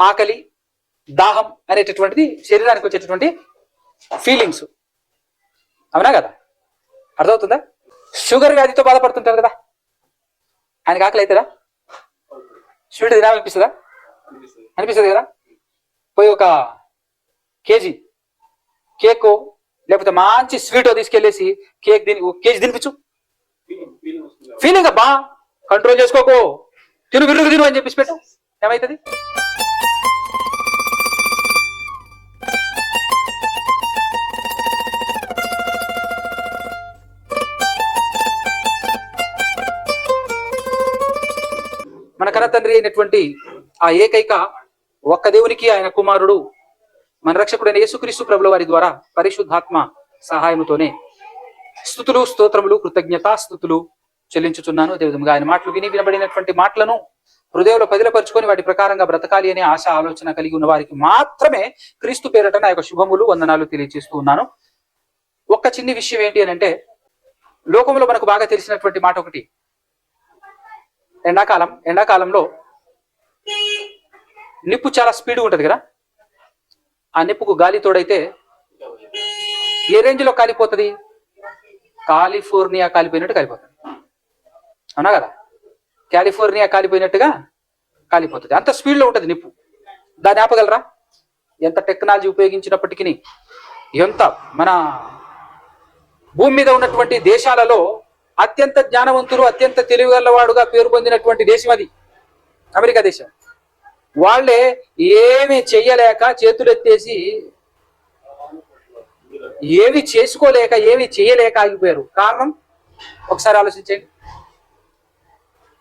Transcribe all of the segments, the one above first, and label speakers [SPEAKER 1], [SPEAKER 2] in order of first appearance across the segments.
[SPEAKER 1] ఆకలి, దాహం అనేటటువంటిది శరీరానికి వచ్చేటటువంటి ఫీలింగ్స్. అవునా కదా? అర్థమవుతుందా? షుగర్ వ్యాధితో బాధపడుతుంటారు కదా, ఆయనకి ఆకలి అవుతుందా? స్వీట్ తినాలనిపిస్తుందా? అనిపిస్తుంది కదా. పోయి ఒక కేజీ కేక్ లేకపోతే మంచి స్వీట్ తీసుకెళ్లేసి కేక్ కేజీ తినిపించు. ఫీలింగ్ అబ్బా, కంట్రోల్ చేసుకోకు, తిను విరుగు తిను అని చెప్పేసి పెట్టు, ఏమవుతుంది? మన కన్న తండ్రి అయినటువంటి ఆ ఏకైక ఒక్క దేవునికి ఆయన కుమారుడు మన రక్షకుడైన యేసుక్రీస్తు ప్రభుల వారి ద్వారా పరిశుద్ధాత్మ సహాయముతోనే స్తుతులు, స్తోత్రములు, కృతజ్ఞతాస్తుతులు చెల్లించుచున్నాను. అదేవిధంగా ఆయన మాటలు వినబడినటువంటి మాటలను హృదయంలో పదిలపరుచుకొని వాటి ప్రకారంగా బ్రతకాలి అనే ఆశ, ఆలోచన కలిగి ఉన్న వారికి మాత్రమే క్రీస్తు పేరట నా యొక్క శుభములు, వందనాలు తెలియజేస్తూ ఉన్నాను. ఒక్క చిన్ని విషయం ఏంటి అని అంటే, లోకంలో మనకు బాగా తెలిసినటువంటి మాట ఒకటి, ఎండాకాలంలో నిప్పు చాలా స్పీడ్గా ఉంటుంది కదా. ఆ నిప్పుకు గాలి తోడైతే ఏ రేంజ్లో కాలిపోతుంది? కాలిఫోర్నియా కాలిపోయినట్టు కాలిపోతుంది. అవునా కదా? కాలిఫోర్నియా కాలిపోయినట్టుగా కాలిపోతుంది. అంత స్పీడ్లో ఉంటుంది నిప్పు. దాన్ని ఆపగలరా? ఎంత టెక్నాలజీ ఉపయోగించినప్పటికీ, ఎంత మన భూమి మీద ఉన్నటువంటి దేశాలలో అత్యంత జ్ఞానవంతులు, అత్యంత తెలివిగలవాడుగా పేరు పొందినటువంటి దేశం అది అమెరికా దేశం. వాళ్ళే ఏమి చెయ్యలేక చేతులెత్తేసి ఏమి చేసుకోలేక ఏమి చేయలేక ఆగిపోయారు. కారణం ఒకసారి ఆలోచించండి.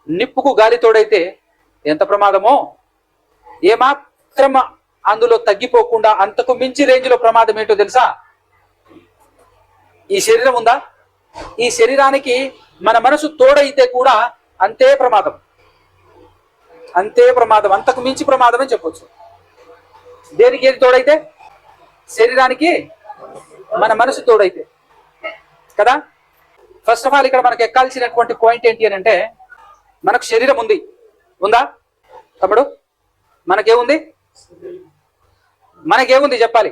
[SPEAKER 1] నిప్పుకు గాలి తోడైతే ఎంత ప్రమాదమో, ఏమాత్రం అందులో తగ్గిపోకుండా అంతకు మించి రేంజ్లో ప్రమాదం ఏంటో తెలుసా? ఈ శరీరం ఉందా, ఈ శరీరానికి మన మనసు తోడైతే కూడా అంతే ప్రమాదం, అంతే ప్రమాదం, అంతకు మించి ప్రమాదం అని చెప్పొచ్చు. దేనికి ఏది తోడైతే? శరీరానికి మన మనసు తోడైతే కదా. ఫస్ట్ ఆఫ్ ఆల్ ఇక్కడ మనకు ఎక్కాల్సినటువంటి పాయింట్ ఏంటి అని అంటే, మనకు శరీరం ఉంది, ఉందా తమ్ముడు? మనకేముంది? మనకేముంది చెప్పాలి.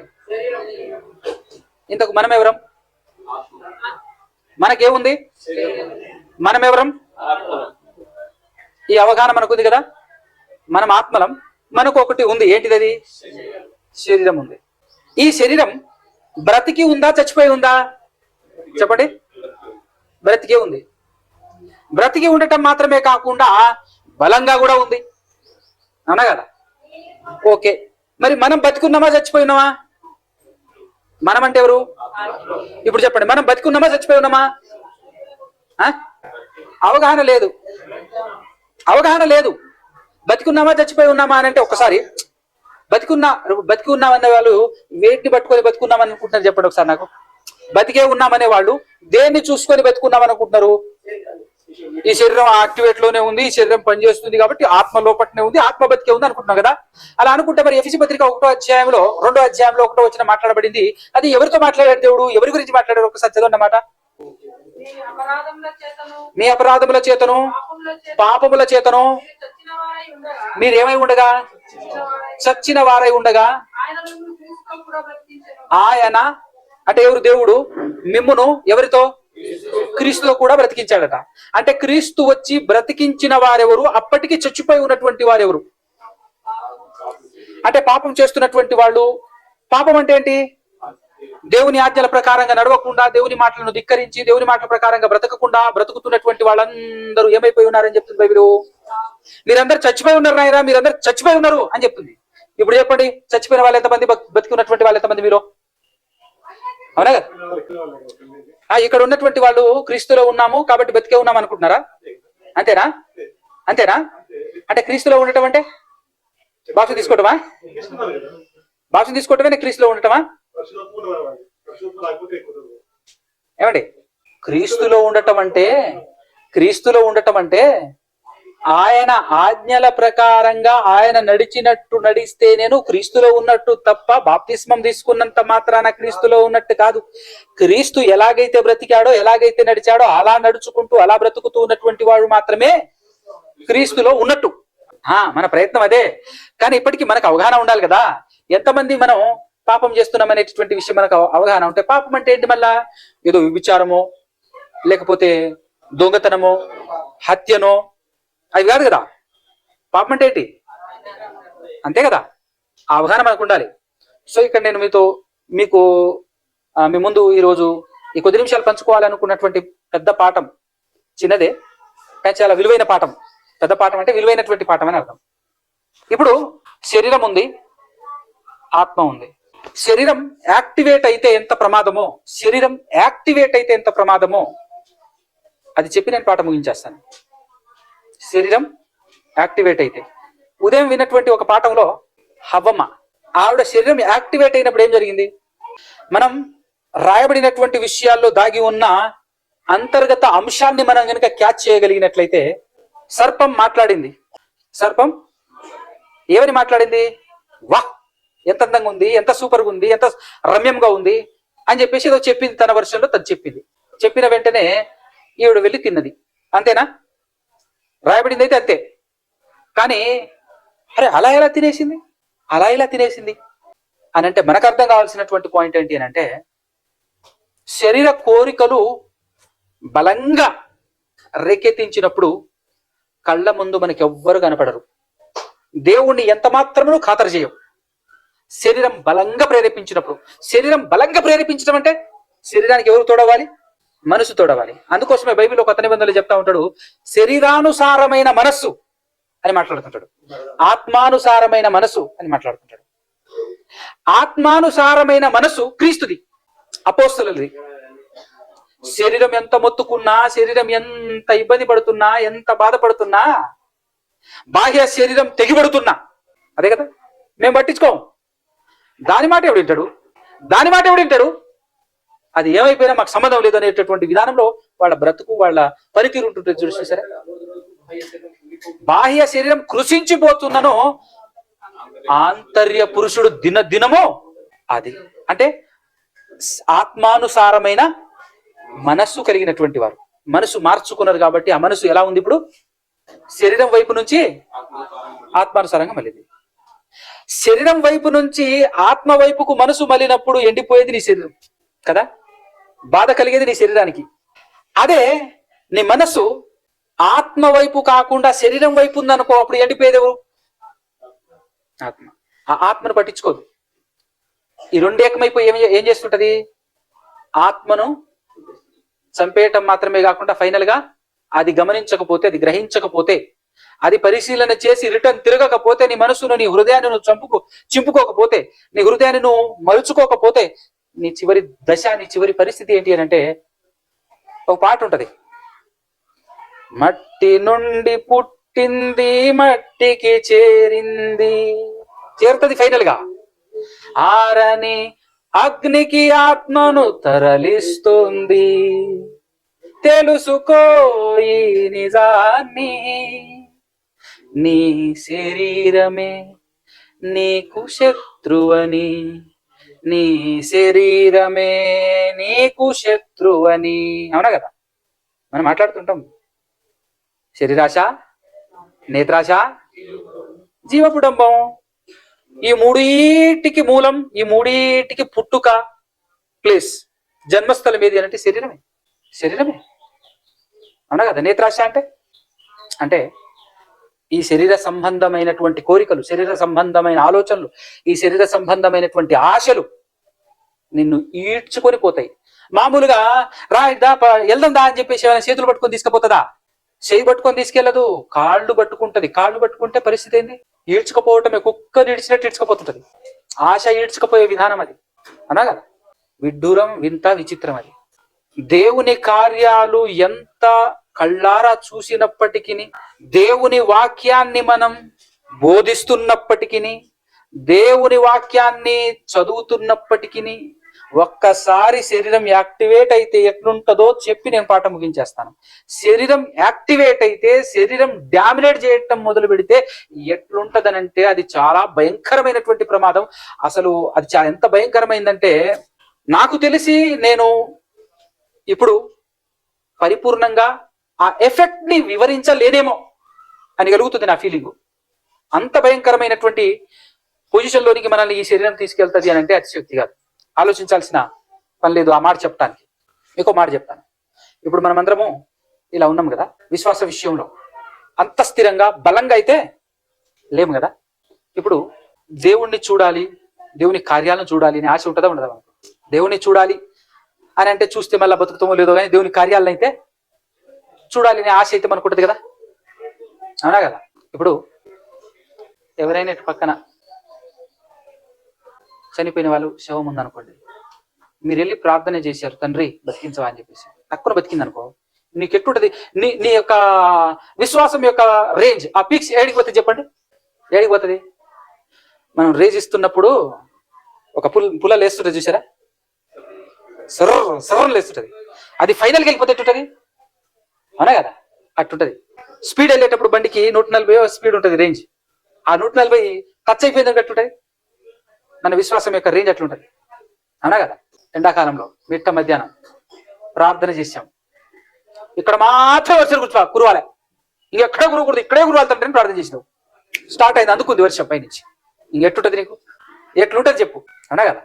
[SPEAKER 1] ఇంతకు మనం ఎవరం? మనకేముంది? మనం ఎవరం? ఈ అవగాహన మనకుంది కదా. మనం ఆత్మలం. మనకు ఒకటి ఉంది, ఏంటిది? అది శరీరం ఉంది. ఈ శరీరం బ్రతికి ఉందా, చచ్చిపోయి ఉందా? చెప్పండి. బ్రతికే ఉంది. బ్రతికి ఉండటం మాత్రమే కాకుండా బలంగా కూడా ఉంది. అవునా కదా? ఓకే, మరి మనం బతికున్నామా, చచ్చిపోయినామా? మనం అంటే ఎవరు? ఇప్పుడు చెప్పండి, మనం బతికున్నామా, చచ్చిపోయి ఉన్నామా? అవగాహన లేదు, అవగాహన లేదు. బతికున్నామా, చచ్చిపోయి ఉన్నామా అని అంటే, ఒక్కసారి బతికి ఉన్నామనే వాళ్ళు వేటిని పట్టుకొని బతుకున్నామని అనుకుంటున్నారు చెప్పండి ఒకసారి నాకు. బతికే ఉన్నామనే వాళ్ళు దేన్ని చూసుకొని బతుకున్నామని అనుకుంటున్నారు? ఈ శరీరం యాక్టివేట్ లోనే ఉంది, ఈ శరీరం పనిచేస్తుంది కాబట్టి ఆత్మ లోపట్నే ఉంది, ఆత్మ బతికే ఉంది అనుకుంటున్నాం కదా. అలా అనుకుంటే మరి ఎఫెసీ పత్రిక 1వ అధ్యాయంలో 2వ అధ్యాయంలో 1వ వచనం మాట్లాడబడింది. అది ఎవరితో మాట్లాడాడు దేవుడు? ఎవరి గురించి మాట్లాడాడు? ఒకసారి చదవండి అన్నమాట. మీ అపరాధముల చేతను పాపముల చేతను మీరేమై ఉండగా, చచ్చిన వారై ఉండగా, ఆయన అంటే ఎవరు? దేవుడు మిమ్మును ఎవరితో? క్రీస్తుతో కూడా బ్రతికించాడట. అంటే క్రీస్తు వచ్చి బ్రతికించిన వారెవరు? అప్పటికి చచ్చిపోయి ఉన్నటువంటి వారెవరు? అంటే పాపం చేస్తున్నటువంటి వాళ్ళు. పాపం అంటే ఏంటి? దేవుని ఆజ్ఞల ప్రకారంగా నడవకుండా, దేవుని మాటలను ధిక్కరించి, దేవుని మాటల ప్రకారంగా బ్రతకకుండా బ్రతుకుతున్నటువంటి వాళ్ళందరూ ఏమైపోయి ఉన్నారని చెప్తుంది బైబిలు. మీరందరూ చచ్చిపోయి ఉన్నారు నాయనా, మీరందరూ చచ్చిపోయి ఉన్నారు అని చెప్తుంది. ఇప్పుడు చెప్పండి, చచ్చిపోయిన వాళ్ళు ఎంతమంది, బతికి ఉన్నటువంటి వాళ్ళు ఎంతమంది మీరు? అవునా కదా? ఇక్కడ ఉన్నటువంటి వాళ్ళు క్రీస్తులో ఉన్నాము కాబట్టి బతికే ఉన్నాం అనుకుంటున్నారా? అంతేనా? అంతేనా? అంటే క్రీస్తులో ఉండటం అంటే బాప్తిసం తీసుకోవటమా? బాప్తిసం తీసుకోవటమే క్రీస్తులో ఉండటమా? ఏమండి, క్రీస్తులో ఉండటం అంటే ఆయన ఆజ్ఞల ప్రకారంగా ఆయన నడిచినట్టు నడిస్తే నేను క్రీస్తులో ఉన్నట్టు తప్ప బాప్తిస్మం తీసుకున్నంత మాత్రాన క్రీస్తులో ఉన్నట్టు కాదు. క్రీస్తు ఎలాగైతే బ్రతికాడో, ఎలాగైతే నడిచాడో అలా నడుచుకుంటూ అలా బ్రతుకుతూ ఉన్నటువంటి వాడు మాత్రమే క్రీస్తులో ఉన్నట్టు. మన ప్రయత్నం అదే. కానీ ఇప్పటికీ మనకు అవగాహన ఉండాలి కదా, ఎంతమంది మనం పాపం చేస్తున్నాం అనేటటువంటి విషయం మనకు అవగాహన ఉంటే, పాపం అంటే ఏంటి మళ్ళా ఏదో విభిచారమో లేకపోతే దొంగతనమో హత్యనో అవి కాదు కదా. పాపం అంటే ఏంటి, అంతే కదా, ఆ అవగాహన మనకు ఉండాలి. సో ఇక్కడ నేను మీకు మీ ముందు ఈరోజు ఈ కొద్ది నిమిషాలు పంచుకోవాలనుకున్నటువంటి పెద్ద పాఠం చిన్నదే, కానీ చాలా విలువైన పాఠం. పెద్ద పాఠం అంటే విలువైనటువంటి పాఠం అని అర్థం. ఇప్పుడు శరీరం ఉంది, ఆత్మ ఉంది. శరీరం యాక్టివేట్ అయితే ఎంత ప్రమాదమో, శరీరం యాక్టివేట్ అయితే ఎంత ప్రమాదమో అది చెప్పి నేను పాఠం ముగించేస్తాను. శరీరం యాక్టివేట్ అయితే, ఉదయం విన్నటువంటి ఒక పాఠంలో హవ్వమ్మ ఆవిడ శరీరం యాక్టివేట్ అయినప్పుడు ఏం జరిగింది, మనం రాయబడినటువంటి విషయాల్లో దాగి ఉన్న అంతర్గత అంశాన్ని మనం కనుక క్యాచ్ చేయగలిగినట్లయితే, సర్పం మాట్లాడింది. సర్పం ఏమని మాట్లాడింది, వాహ్ ఎంత అందంగా ఉంది, ఎంత సూపర్గా ఉంది, ఎంత రమ్యంగా ఉంది అని చెప్పేసి ఏదో చెప్పింది, తన వర్షంలో తను చెప్పింది. చెప్పిన వెంటనే ఈవిడ వెళ్ళి తిన్నది. అంతేనా, రాయబడింది అయితే అంతే. కానీ అరే అలా ఎలా తినేసింది, అలా ఎలా తినేసింది అని అంటే మనకు అర్థం కావాల్సినటువంటి పాయింట్ ఏంటి అని అంటే, శరీర కోరికలు బలంగా రేకెత్తించినప్పుడు కళ్ళ ముందు మనకి ఎవ్వరు కనపడరు, దేవుణ్ణి ఎంత మాత్రము ఖాతరు చేయం. శరీరం బలంగా ప్రేరేపించినప్పుడు, శరీరం బలంగా ప్రేరేపించడం అంటే శరీరానికి ఎవరు తోడవాలి, మనసు తోడవాలి. అందుకోసమే బైబిల్లో కొత్త నిబంధనలు చెప్తా ఉంటాడు, శరీరానుసారమైన మనస్సు అని మాట్లాడుతుంటాడు, ఆత్మానుసారమైన మనసు అని మాట్లాడుతుంటాడు. ఆత్మానుసారమైన మనసు క్రీస్తుది, అపోస్తలుది. శరీరం ఎంత మొత్తుకున్నా, శరీరం ఎంత ఇబ్బంది పడుతున్నా, ఎంత బాధపడుతున్నా, బాహ్య శరీరం తెగిపడుతున్నా, అదే కదా మేము పట్టించుకోం. దాని మాట ఎవడు వింటాడు, దాని మాట ఎవడు వింటాడు, అది ఏమైపోయినా మాకు సంబంధం లేదు అనేటటువంటి విధానంలో వాళ్ళ బ్రతుకు, వాళ్ళ పనితీరు ఉంటుంటుంది. చూసారా, బాహ్య శరీరం కృషించిపోతున్నను ఆంతర్య పురుషుడు దినదినము, అది అంటే ఆత్మానుసారమైన మనస్సు కలిగినటువంటి వారు. మనసు మార్చుకున్నారు కాబట్టి ఆ మనసు ఎలా ఉంది ఇప్పుడు, శరీరం వైపు నుంచి ఆత్మానుసారంగా మళ్ళీ. శరీరం వైపు నుంచి ఆత్మ వైపుకు మనసు మళ్ళినప్పుడు ఎండిపోయేది నీ శరీరం కదా, బాధ కలిగేది నీ శరీరానికి. అదే నీ మనసు ఆత్మ వైపు కాకుండా శరీరం వైపు ఉందనుకో, అప్పుడు ఎండిపోయేది ఎవరు, ఆత్మ. ఆ ఆత్మను పట్టించుకోదు. ఈ రెండు ఏకమైపోయి ఏం చేస్తుంటది, ఆత్మను చంపేయటం మాత్రమే కాకుండా ఫైనల్ గా అది గమనించకపోతే, అది గ్రహించకపోతే, అది పరిశీలన చేసి రిటర్న్ తిరగకపోతే, నీ మనసును, నీ హృదయాన్ని నువ్వు చింపుకోకపోతే, నీ హృదయాన్ని నువ్వు మలుచుకోకపోతే, నీ చివరి దశ, నీ చివరి పరిస్థితి ఏంటి అని అంటే, ఒక పాట ఉంటది, మట్టి నుండి పుట్టింది మట్టికి చేరుతుంది ఫైనల్ గా. ఆరని అగ్నికి ఆత్మను తరలిస్తుంది, తెలుసుకో ఈ నిజాన్ని, నీ శరీరమే నీకు శత్రువని, నీ శరీరమే నీకు శత్రువని. అవునా కదా, మనం మాట్లాడుతుంటాం. శరీరాశ, నేత్రాశ, జీవపుడంబం, ఈ మూడింటికి మూలం, ఈ మూడింటికి పుట్టుక ప్లేస్, జన్మస్థలం ఏది అంటే శరీరమే. శరీరమే, అవునా కదా. నేత్రాశ అంటే ఈ శరీర సంబంధమైనటువంటి కోరికలు, శరీర సంబంధమైన ఆలోచనలు, ఈ శరీర సంబంధమైనటువంటి ఆశలు నిన్ను ఈడ్చుకొని పోతాయి. మామూలుగా వెళ్దాం దా అని చెప్పేసి ఏమైనా చేతులు పట్టుకొని తీసుకుపోతుందా, చేయి పట్టుకొని తీసుకెళ్లదు, కాళ్ళు పట్టుకుంటది. కాళ్ళు పట్టుకుంటే పరిస్థితి ఏంది, ఈడ్చుకపోవటమే, కుక్కని ఈడ్చినట్టు ఈడ్చుకపోతుంటది. ఆశ ఈడ్చుకపోయే విధానం అది, అనా కదా. విడ్డూరం, వింత, విచిత్రం అది. దేవుని కార్యాలు ఎంత కళ్ళారా చూసినప్పటికీ, దేవుని వాక్యాన్ని మనం బోధిస్తున్నప్పటికీ, దేవుని వాక్యాన్ని చదువుతున్నప్పటికీ, ఒక్కసారి శరీరం యాక్టివేట్ అయితే ఎట్లుంటుందో చెప్పి నేను పాఠం ముగించేస్తాను. శరీరం యాక్టివేట్ అయితే, శరీరం డామినేట్ చేయటం మొదలు పెడితే ఎట్లుంటదనంటే అది చాలా భయంకరమైనటువంటి ప్రమాదం. అసలు అది ఎంత భయంకరమైందంటే, నాకు తెలిసి నేను ఇప్పుడు పరిపూర్ణంగా ఆ ఎఫెక్ట్ ని వివరించలేనేమో అని కలుగుతుంది నా ఫీలింగ్. అంత భయంకరమైనటువంటి పొజిషన్లోనికి మనల్ని ఈ శరీరం తీసుకెళ్తుంది అని అంటే అతిశక్తి కాదు. ఆలోచించాల్సిన పని లేదు ఆ మాట చెప్పడానికి. ఇంకో మాట చెప్తాను. ఇప్పుడు మనమందరము ఇలా ఉన్నాం కదా, విశ్వాస విషయంలో అంత స్థిరంగా బలంగా అయితే లేము కదా. ఇప్పుడు దేవుణ్ణి చూడాలి, దేవుని కార్యాలను చూడాలి అని ఆశ ఉంటుందా ఉండదా మనకు? దేవుణ్ణి చూడాలి అని అంటే చూస్తే మళ్ళీ బతుకుతామో లేదో, కానీ దేవుని కార్యాలను అయితే చూడాలి అనే ఆశ అయితే మనకు ఉంటుంది కదా, అవునా కదా? ఇప్పుడు ఎవరైనా పక్కన చనిపోయిన వాళ్ళు శవం ఉందనుకోండి, మీరు వెళ్ళి ప్రార్థన చేశారు, తండ్రి బతికించవా అని చెప్పేసి, తక్కువ బతికింది అనుకో, నీకు ఎట్లుంటది? నీ యొక్క విశ్వాసం యొక్క రేంజ్, ఆ పీక్స్ ఏడికి పోతుంది చెప్పండి? ఏడికి పోతుంది? మనం రేజ్ ఇస్తున్నప్పుడు ఒక పుల్ల లేస్తుంటుంది చూసారా, సర్రం లేస్తుంటది, అది ఫైనల్కి వెళ్ళిపోతే ఎట్టుంటది, అవునా కదా? అట్టుంటది. స్పీడ్ వెళ్ళేటప్పుడు బండికి 140 స్పీడ్ ఉంటుంది రేంజ్, ఆ 140 టచ్ అయిపోయింది అట్టుంటది. మన విశ్వాసం యొక్క రేంజ్ అట్లుంటది, అవునా కదా? ఎండాకాలంలో మిట్ట మధ్యాహ్నం ప్రార్థన చేశాం, ఇక్కడ మాత్రం వర్షం కురవాలి, ఇంకెక్కడ కురవకూడదు, ఇక్కడే కురవాలంటే ప్రార్థన చేసినావు, స్టార్ట్ అయింది, అందుకుంది వర్షం పైనుంచి. ఇంకెట్టుంటది నీకు? ఎట్లుంటది చెప్పు, అవునా కదా?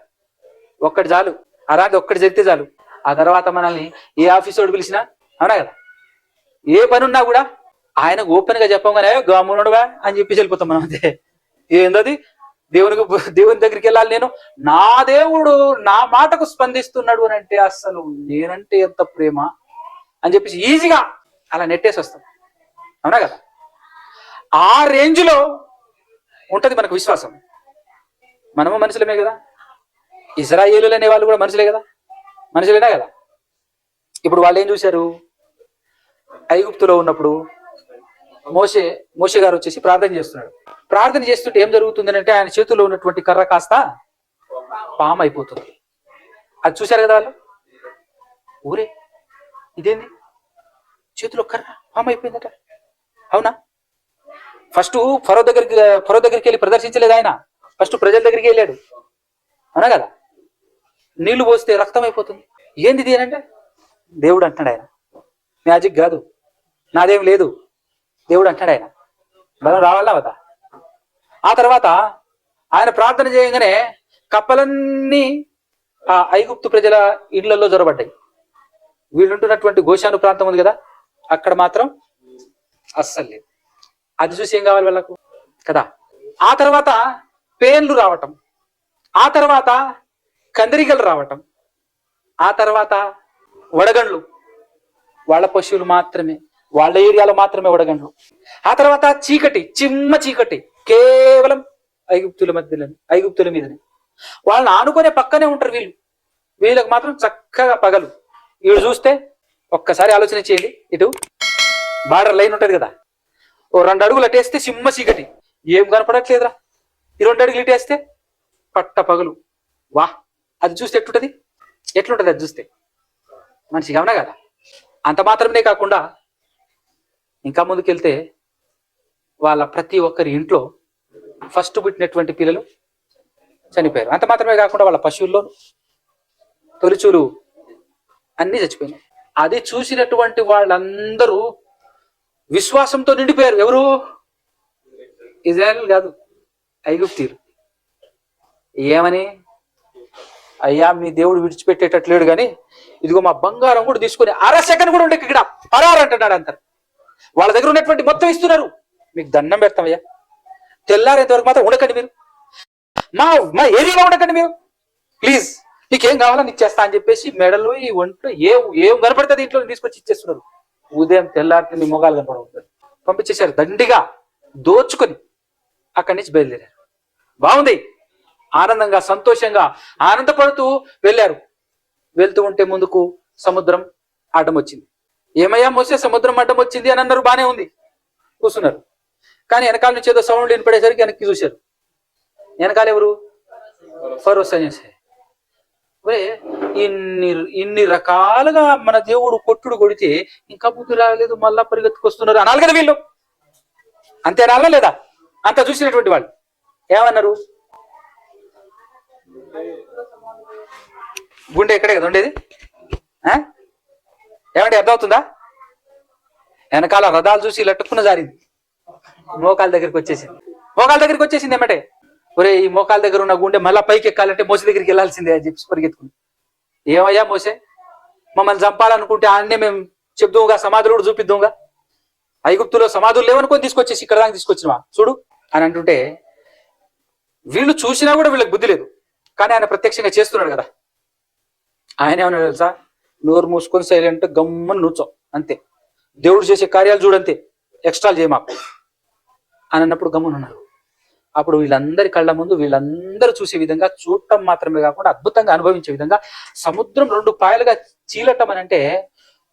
[SPEAKER 1] ఒక్కటి చాలు, అలాంటి ఒక్కటి జరిగితే చాలు. ఆ తర్వాత మనల్ని ఏ ఆఫీస్ వాడు పిలిచినా, అవునా కదా, ఏ పని ఉన్నా కూడా ఆయనకు ఓపెన్ గా చెప్పగానే గమ్మునుడుగా అని చెప్పి వెళ్ళిపోతాం మనం. అంతే. ఏందది? దేవుని దగ్గరికి వెళ్ళాలి, నేను నా దేవుడు నా మాటకు స్పందిస్తున్నాడు అని అంటే అసలు నేనంటే ఎంత ప్రేమ అని చెప్పేసి ఈజీగా అలా నెట్టేసి వస్తాం, అవునా కదా? ఆ రేంజ్ లో ఉంటది మనకు విశ్వాసం. మనము మనుషులమే కదా, ఇశ్రాయేలులు అనే వాళ్ళు కూడా మనుషులే కదా, మనుషులేనా కదా? ఇప్పుడు వాళ్ళు ఏం చూశారు? ఐగుప్తులో ఉన్నప్పుడు మోషే గారు వచ్చేసి ప్రార్థన చేస్తున్నాడు. ప్రార్థన చేస్తుంటే ఏం జరుగుతుంది అంటే ఆయన చేతుల్లో ఉన్నటువంటి కర్ర కాస్త పాము అయిపోతుంది. అది చూశారు కదా వాళ్ళు. ఊరే ఇదేంది, చేతిలో కర్ర పాము అయిపోయిందట, అవునా? ఫస్ట్ ఫరో దగ్గరికి వెళ్ళి ప్రదర్శించలేదు ఆయన, ఫస్ట్ ప్రజల దగ్గరికి వెళ్ళాడు, అవునా కదా? నీళ్లు పోస్తే రక్తం అయిపోతుంది. ఏంది ఇది అంటే దేవుడు అంటాడు, ఆయన మ్యాజిక్ కాదు, నాదేం లేదు, దేవుడు అంటాడు. ఆయన బలం రావాలా వదా? ఆ తర్వాత ఆయన ప్రార్థన చేయగానే కప్పలన్నీ ఆ ఐగుప్తు ప్రజల ఇళ్లలో జొరబడ్డాయి. వీళ్ళుంటున్నటువంటి గోషాను ప్రాంతం ఉంది కదా, అక్కడ మాత్రం అస్సలు లేదు. అది చూసి ఏం కావాలి వాళ్ళకు కదా? ఆ తర్వాత పేన్లు రావటం, ఆ తర్వాత కందిరీగలు రావటం, ఆ తర్వాత వడగండ్లు, వాళ్ళ పశువులు మాత్రమే, వాళ్ళ ఏరియాలో మాత్రమే వడగండ్లు. ఆ తర్వాత చీకటి, చిమ్మ చీకటి, కేవలం ఐగుప్తుల మీదనే. వాళ్ళని ఆనుకునే పక్కనే ఉంటారు వీళ్ళు, వీళ్ళకి మాత్రం చక్కగా పగలు. వీళ్ళు చూస్తే ఒక్కసారి ఆలోచన చేయండి, ఇటు బార్డర్ లైన్ ఉంటది కదా, ఓ 2 అడుగులు అటేస్తే సింహ చీకటి, ఏం కనపడట్లేదురా. ఈ 2 అడుగులు ఇటేస్తే పట్ట పగలు. వా, అది చూస్తే ఎట్లుంటది అది చూస్తే మనిషికి, అవునా కదా? అంత మాత్రమే కాకుండా ఇంకా ముందుకెళ్తే వాళ్ళ ప్రతి ఒక్కరి ఇంట్లో ఫస్ట్ పుట్టినటువంటి పిల్లలు చనిపోయారు. అంత మాత్రమే కాకుండా వాళ్ళ పశువుల్లో తొలిచూలు అన్ని చచ్చిపోయినాయి. అది చూసినటువంటి వాళ్ళందరూ విశ్వాసంతో నిండిపోయారు. ఎవరు? ఇజ్రాయేల్ కాదు, ఐగుప్తీయులు. ఏమని? అయ్యా, మీ దేవుడు విడిచిపెట్టేటట్లేడు కానీ ఇదిగో మా బంగారం కూడా తీసుకొని అరసెకన్ కూడా ఉండే ఇక్కడ పరారంటున్నాడు అంటారు. వాళ్ళ దగ్గర ఉన్నటువంటి మొత్తం ఇస్తున్నారు, మీకు దండం పెడతామయ్యా, తెల్లారేంత వరకు మాత్రం ఉండకండి మీరు, మా ఏరియాలో ఉండకండి మీరు, ప్లీజ్, నీకేం కావాలో నీకు చేస్తా అని చెప్పేసి మెడలు ఈ ఒంట్లో ఏం కనపడుతుంది ఇంట్లో తీసుకొచ్చి ఇచ్చేస్తున్నారు. ఉదయం తెల్లారితే నీ మొగాలు కనపడవుతుంది. పంపించేశారు దండిగా దోచుకొని. అక్కడి నుంచి బయలుదేరారు. బాగుంది, ఆనందంగా సంతోషంగా ఆనందపడుతూ వెళ్ళారు. వెళ్తూ ఉంటే ముందుకు సముద్రం అడ్డం వచ్చింది. ఏమయ్యా మోసే, సముద్రం అడ్డం వచ్చింది అని అన్నారు, బానే ఉంది, కూర్చున్నారు. కానీ వెనకాల నుంచి ఏదో సౌండ్ వినపడేసరికి వెనక్కి చూశారు. వెనకాల ఎవరు? ఫరో సైన్యసే. ఇన్ని రకాలుగా మన దేవుడు కొట్టుడు కొడితే ఇంకా బుద్ధి రాలేదు, మళ్ళా పరిగెత్తుకొస్తున్నారు అనాలి కదా వీళ్ళు. అంతే అనాలా లేదా? అంత చూసినటువంటి వాళ్ళు ఏమన్నారు? గుండె ఎక్కడే కదా ఉండేది. ఏమంటే అర్థమవుతుందా? వెనకాల రథాలు చూసి లట్టుకున్న జారింది, మోకాల దగ్గరికి వచ్చేసింది. మోకాల దగ్గరికి వచ్చేసింది ఏమంటే, ఒరే ఈ మోకాల దగ్గర ఉన్న గుండె మళ్ళా పైకి ఎక్కాలంటే మోసే దగ్గరికి వెళ్ళాల్సిందే అని చెప్పి పరిగెత్తుకుంది. ఏమయ్యా మోసే, మమ్మల్ని చంపాలనుకుంటే ఆయన్నే మేము చెప్దాంగా, సమాధులు కూడా చూపిద్దాంగా, ఐగుప్తులో సమాధులు లేవనుకొని తీసుకొచ్చేసి ఇక్కడ దాకా తీసుకొచ్చినవా చూడు అని అంటుంటే, వీళ్ళు చూసినా కూడా వీళ్ళకి బుద్ధి లేదు. కానీ ఆయన ప్రత్యక్షంగా చేస్తున్నాడు కదా. ఆయన ఏమన్నా తెలుసా, నోరు మూసుకొని సైలెంట్ గమ్మని నూచో అంతే, దేవుడు చేసే కార్యాలు చూడంతే, ఎక్స్ట్రాలు చేయమాకు అని అన్నప్పుడు గమ్మునున్నారు. అప్పుడు వీళ్ళందరి కళ్ళ ముందు వీళ్ళందరూ చూసే విధంగా, చూడటం మాత్రమే కాకుండా అద్భుతంగా అనుభవించే విధంగా సముద్రం 2 పాయలుగా చీలటం అని అంటే,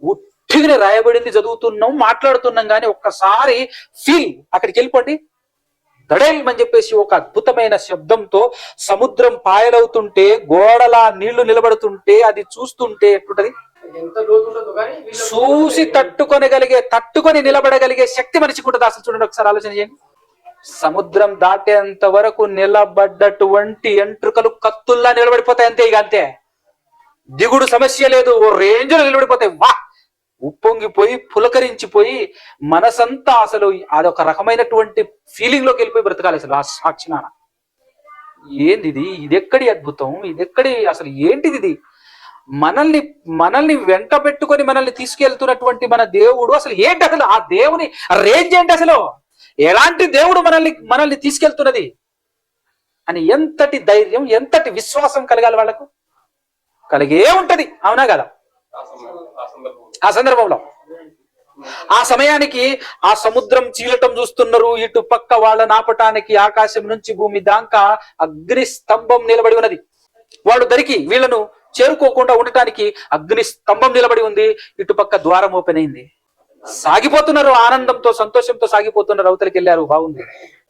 [SPEAKER 1] ఉట్టిగానే రాయబడింది చదువుతున్నాం మాట్లాడుతున్నాం కానీ ఒక్కసారి ఫీల్ అక్కడికి వెళ్ళిపోండి. దడేల్మని చెప్పేసి ఒక అద్భుతమైన శబ్దంతో సముద్రం పాయలవుతుంటే, గోడలా నీళ్లు నిలబడుతుంటే, అది చూస్తుంటే ఎట్లుంటది, చూసి తట్టుకొని నిలబడగలిగే శక్తి మనిషికి ఉంటుంది. అసలు చూడండి ఒకసారి ఆలోచన చేయండి. సముద్రం దాటేంత వరకు నిలబడ్డటువంటి ఎంట్రుకలు కత్తుల్లా నిలబడిపోతాయి అంతే. ఇక అంతే, దిగుడు సమస్య లేదు, ఓ రేంజ్ లో నిలబడిపోతాయి. వా, ఉప్పొంగిపోయి పులకరించిపోయి మనసంతా అసలు అదొక రకమైనటువంటి ఫీలింగ్ లోకి వెళ్ళిపోయి బ్రతకాలి. అసలు ఆ సాక్షినాన ఏంది ఇది, ఇదెక్కడి అద్భుతం, ఇదెక్కడి అసలు ఏంటిది ఇది, మనల్ని వెంట పెట్టుకొని మనల్ని తీసుకెళ్తున్నటువంటి మన దేవుడు అసలు ఏంటి, అసలు ఆ దేవుని రేంజ్ ఏంటి, అసలు ఎలాంటి దేవుడు మనల్ని తీసుకెళ్తున్నది అని ఎంతటి ధైర్యం, ఎంతటి విశ్వాసం కలగాలి వాళ్ళకు, కలిగే ఉంటది. అవునా కదా? ఆ సందర్భంలో ఆ సమయానికి ఆ సముద్రం చీలటం చూస్తున్నారు. ఇటు పక్క వాళ్ళని ఆపటానికి ఆకాశం నుంచి భూమి దాకా అగ్ని స్తంభం నిలబడి ఉన్నది. వాళ్ళు దరికి వీళ్ళను చేరుకోకుండా ఉండటానికి అగ్ని స్తంభం నిలబడి ఉంది. ఇటు పక్క ద్వారం ఓపెన్ అయింది. సాగిపోతున్నారు, ఆనందంతో సంతోషంతో సాగిపోతున్నారు. అవతలికి వెళ్ళారు, బాగుంది.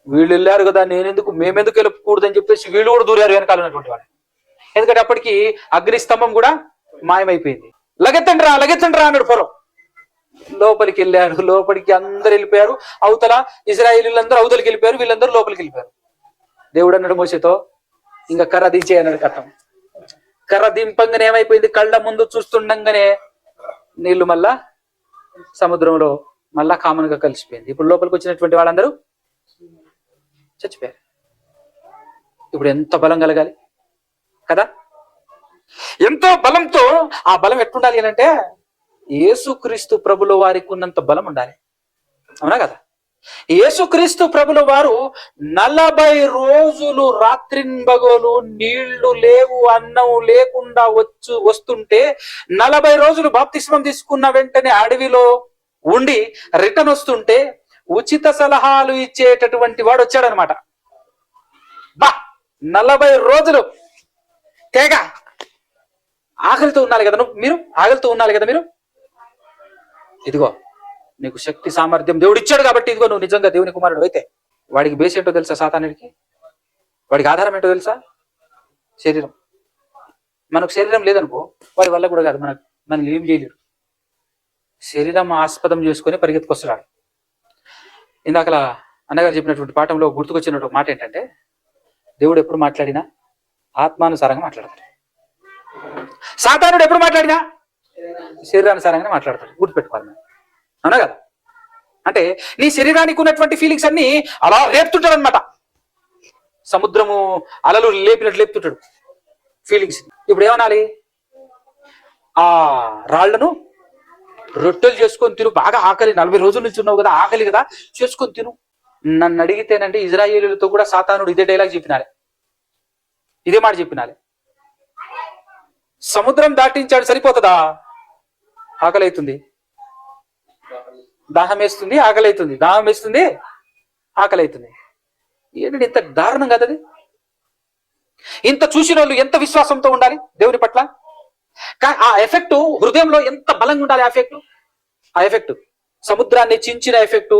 [SPEAKER 1] వీళ్ళు వెళ్ళారు కదా, మేమెందుకు వెళ్ళకూడదని చెప్పేసి వీళ్ళు కూడా దూరారు వెనకాల ఉన్నటువంటి వాళ్ళు. ఎందుకంటే అప్పటికి అగ్ని స్తంభం కూడా మాయమైపోయింది. లగెత్తండి రా అన్నాడు ఫరో. లోపలికి వెళ్ళారు, లోపలికి అందరు వెళ్ళిపోయారు. అవతల ఇశ్రాయేలీలందరూ అవతలికి వెళ్ళిపోయారు, వీళ్ళందరూ లోపలికి వెళ్ళిపోయారు. దేవుడు అన్నాడు మోషేతో, ఇంకా కర్ర దించే అన్నాడు. కథం కర్ర దింపంగానే ఏమైపోయింది, కళ్ళ ముందు చూస్తుండగానే నీళ్లు మళ్ళా సముద్రంలో మళ్ళా కామన్ గా కలిసిపోయింది. ఇప్పుడు లోపలికి వచ్చినటువంటి వాళ్ళందరూ చచ్చిపోయారు. ఇప్పుడు ఎంత బలం కలగాలి కదా, ఎంతో బలంతో. ఆ బలం ఎట్లుండాలి అని అంటే, యేసుక్రీస్తు ప్రభుల వారికి ఉన్నంత బలం ఉండాలి. అవునా కదా? యేసుక్రీస్తు ప్రభుల వారు 40 రోజులు రాత్రింబగలు నీళ్లు లేవు, అన్నం లేకుండా వస్తుంటే 40 రోజులు బాప్తిస్మం తీసుకున్న వెంటనే అడవిలో ఉండి రిటర్న్ వస్తుంటే ఉచిత సలహాలు ఇచ్చేటటువంటి వాడు వచ్చాడనమాట. 40 రోజులు తేగ ఆకలితో ఉండాలి కదా మీరు, ఆకలితో ఉండాలి కదా మీరు. ఇదిగో నీకు శక్తి సామర్థ్యం దేవుడు ఇచ్చాడు కాబట్టి ఇదిగో నువ్వు నిజంగా దేవుని కుమారుడు అయితే. వాడికి బేస్ ఏంటో తెలుసా? సాతానుడికి వాడికి ఆధారం ఏంటో తెలుసా? శరీరం. మనకు శరీరం లేదనుకో, వాడి వల్ల కూడా కాదు, మనం ఏం చేయలేడు. శరీరం ఆస్పదం చేసుకొని పరిగెత్తుకొస్తున్నాడు. ఇందాకలా అన్నగారు చెప్పినటువంటి పాఠంలో గుర్తుకొచ్చినటువంటి మాట ఏంటంటే, దేవుడు ఎప్పుడు మాట్లాడినా ఆత్మానుసారంగా మాట్లాడతాడు, సాతానుడు ఎప్పుడు మాట్లాడినా శరీరానుసారంగా మాట్లాడతాడు. గుర్తుపెట్టుకోవాలి. అవునా కదా? అంటే నీ శరీరానికి ఉన్నటువంటి ఫీలింగ్స్ అన్ని అలా రేపుతుంటాడు అనమాట. సముద్రము అలలు లేపినట్టు లేపుతుంటాడు ఫీలింగ్స్. ఇప్పుడు ఏమనాలి? ఆ రాళ్లను రొట్టెలు చేసుకొని తిను, బాగా ఆకలి, 40 రోజుల నుంచి ఉన్నావు కదా, ఆకలి కదా, చేసుకొని తిను. నన్ను అడిగితేనంటే ఇజ్రాయేలీలతో కూడా సాతానుడు ఇదే డైలాగ్ చెప్పినాలే, ఇదే మాట చెప్పినాలే. సముద్రం దాటించాడు, సరిపోతుందా? ఆకలి అవుతుంది, దాహం వేస్తుంది, ఆకలి అవుతుంది, దాహం వేస్తుంది, ఆకలి అవుతుంది. ఏంటంటే ఇంత దారుణం కదా అది. ఇంత చూసిన వాళ్ళు ఎంత విశ్వాసంతో ఉండాలి దేవుని పట్ల. ఆ ఎఫెక్ట్ హృదయంలో ఎంత బలంగా ఉండాలి. ఆ ఎఫెక్ట్ సముద్రాన్ని చించిన ఎఫెక్టు,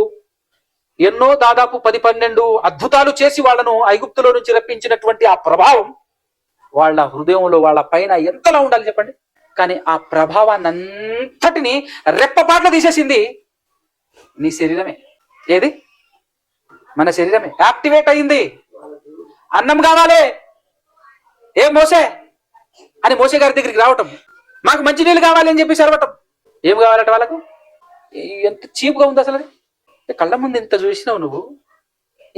[SPEAKER 1] ఎన్నో దాదాపు 10-12 అద్భుతాలు చేసి వాళ్ళను ఐగుప్తులో నుంచి రప్పించినటువంటి ఆ ప్రభావం వాళ్ళ హృదయంలో, వాళ్ళ పైన ఎంతలా ఉండాలి చెప్పండి. కానీ ఆ ప్రభావాన్ని అంతటిని రెప్పపాట్ల తీసేసింది నీ శరీరమే. ఏది? మన శరీరమే యాక్టివేట్ అయింది. అన్నం కావాలి, ఏ మోసే అని మోసే గారి దగ్గరికి రావటం, మాకు మంచి నీళ్ళు కావాలి అని చెప్పేసి అరవటం. ఏం కావాలట వాళ్ళకు? ఎంత చీప్గా ఉంది అసలు అది. కళ్ళ ముందు ఇంత చూసినావు నువ్వు,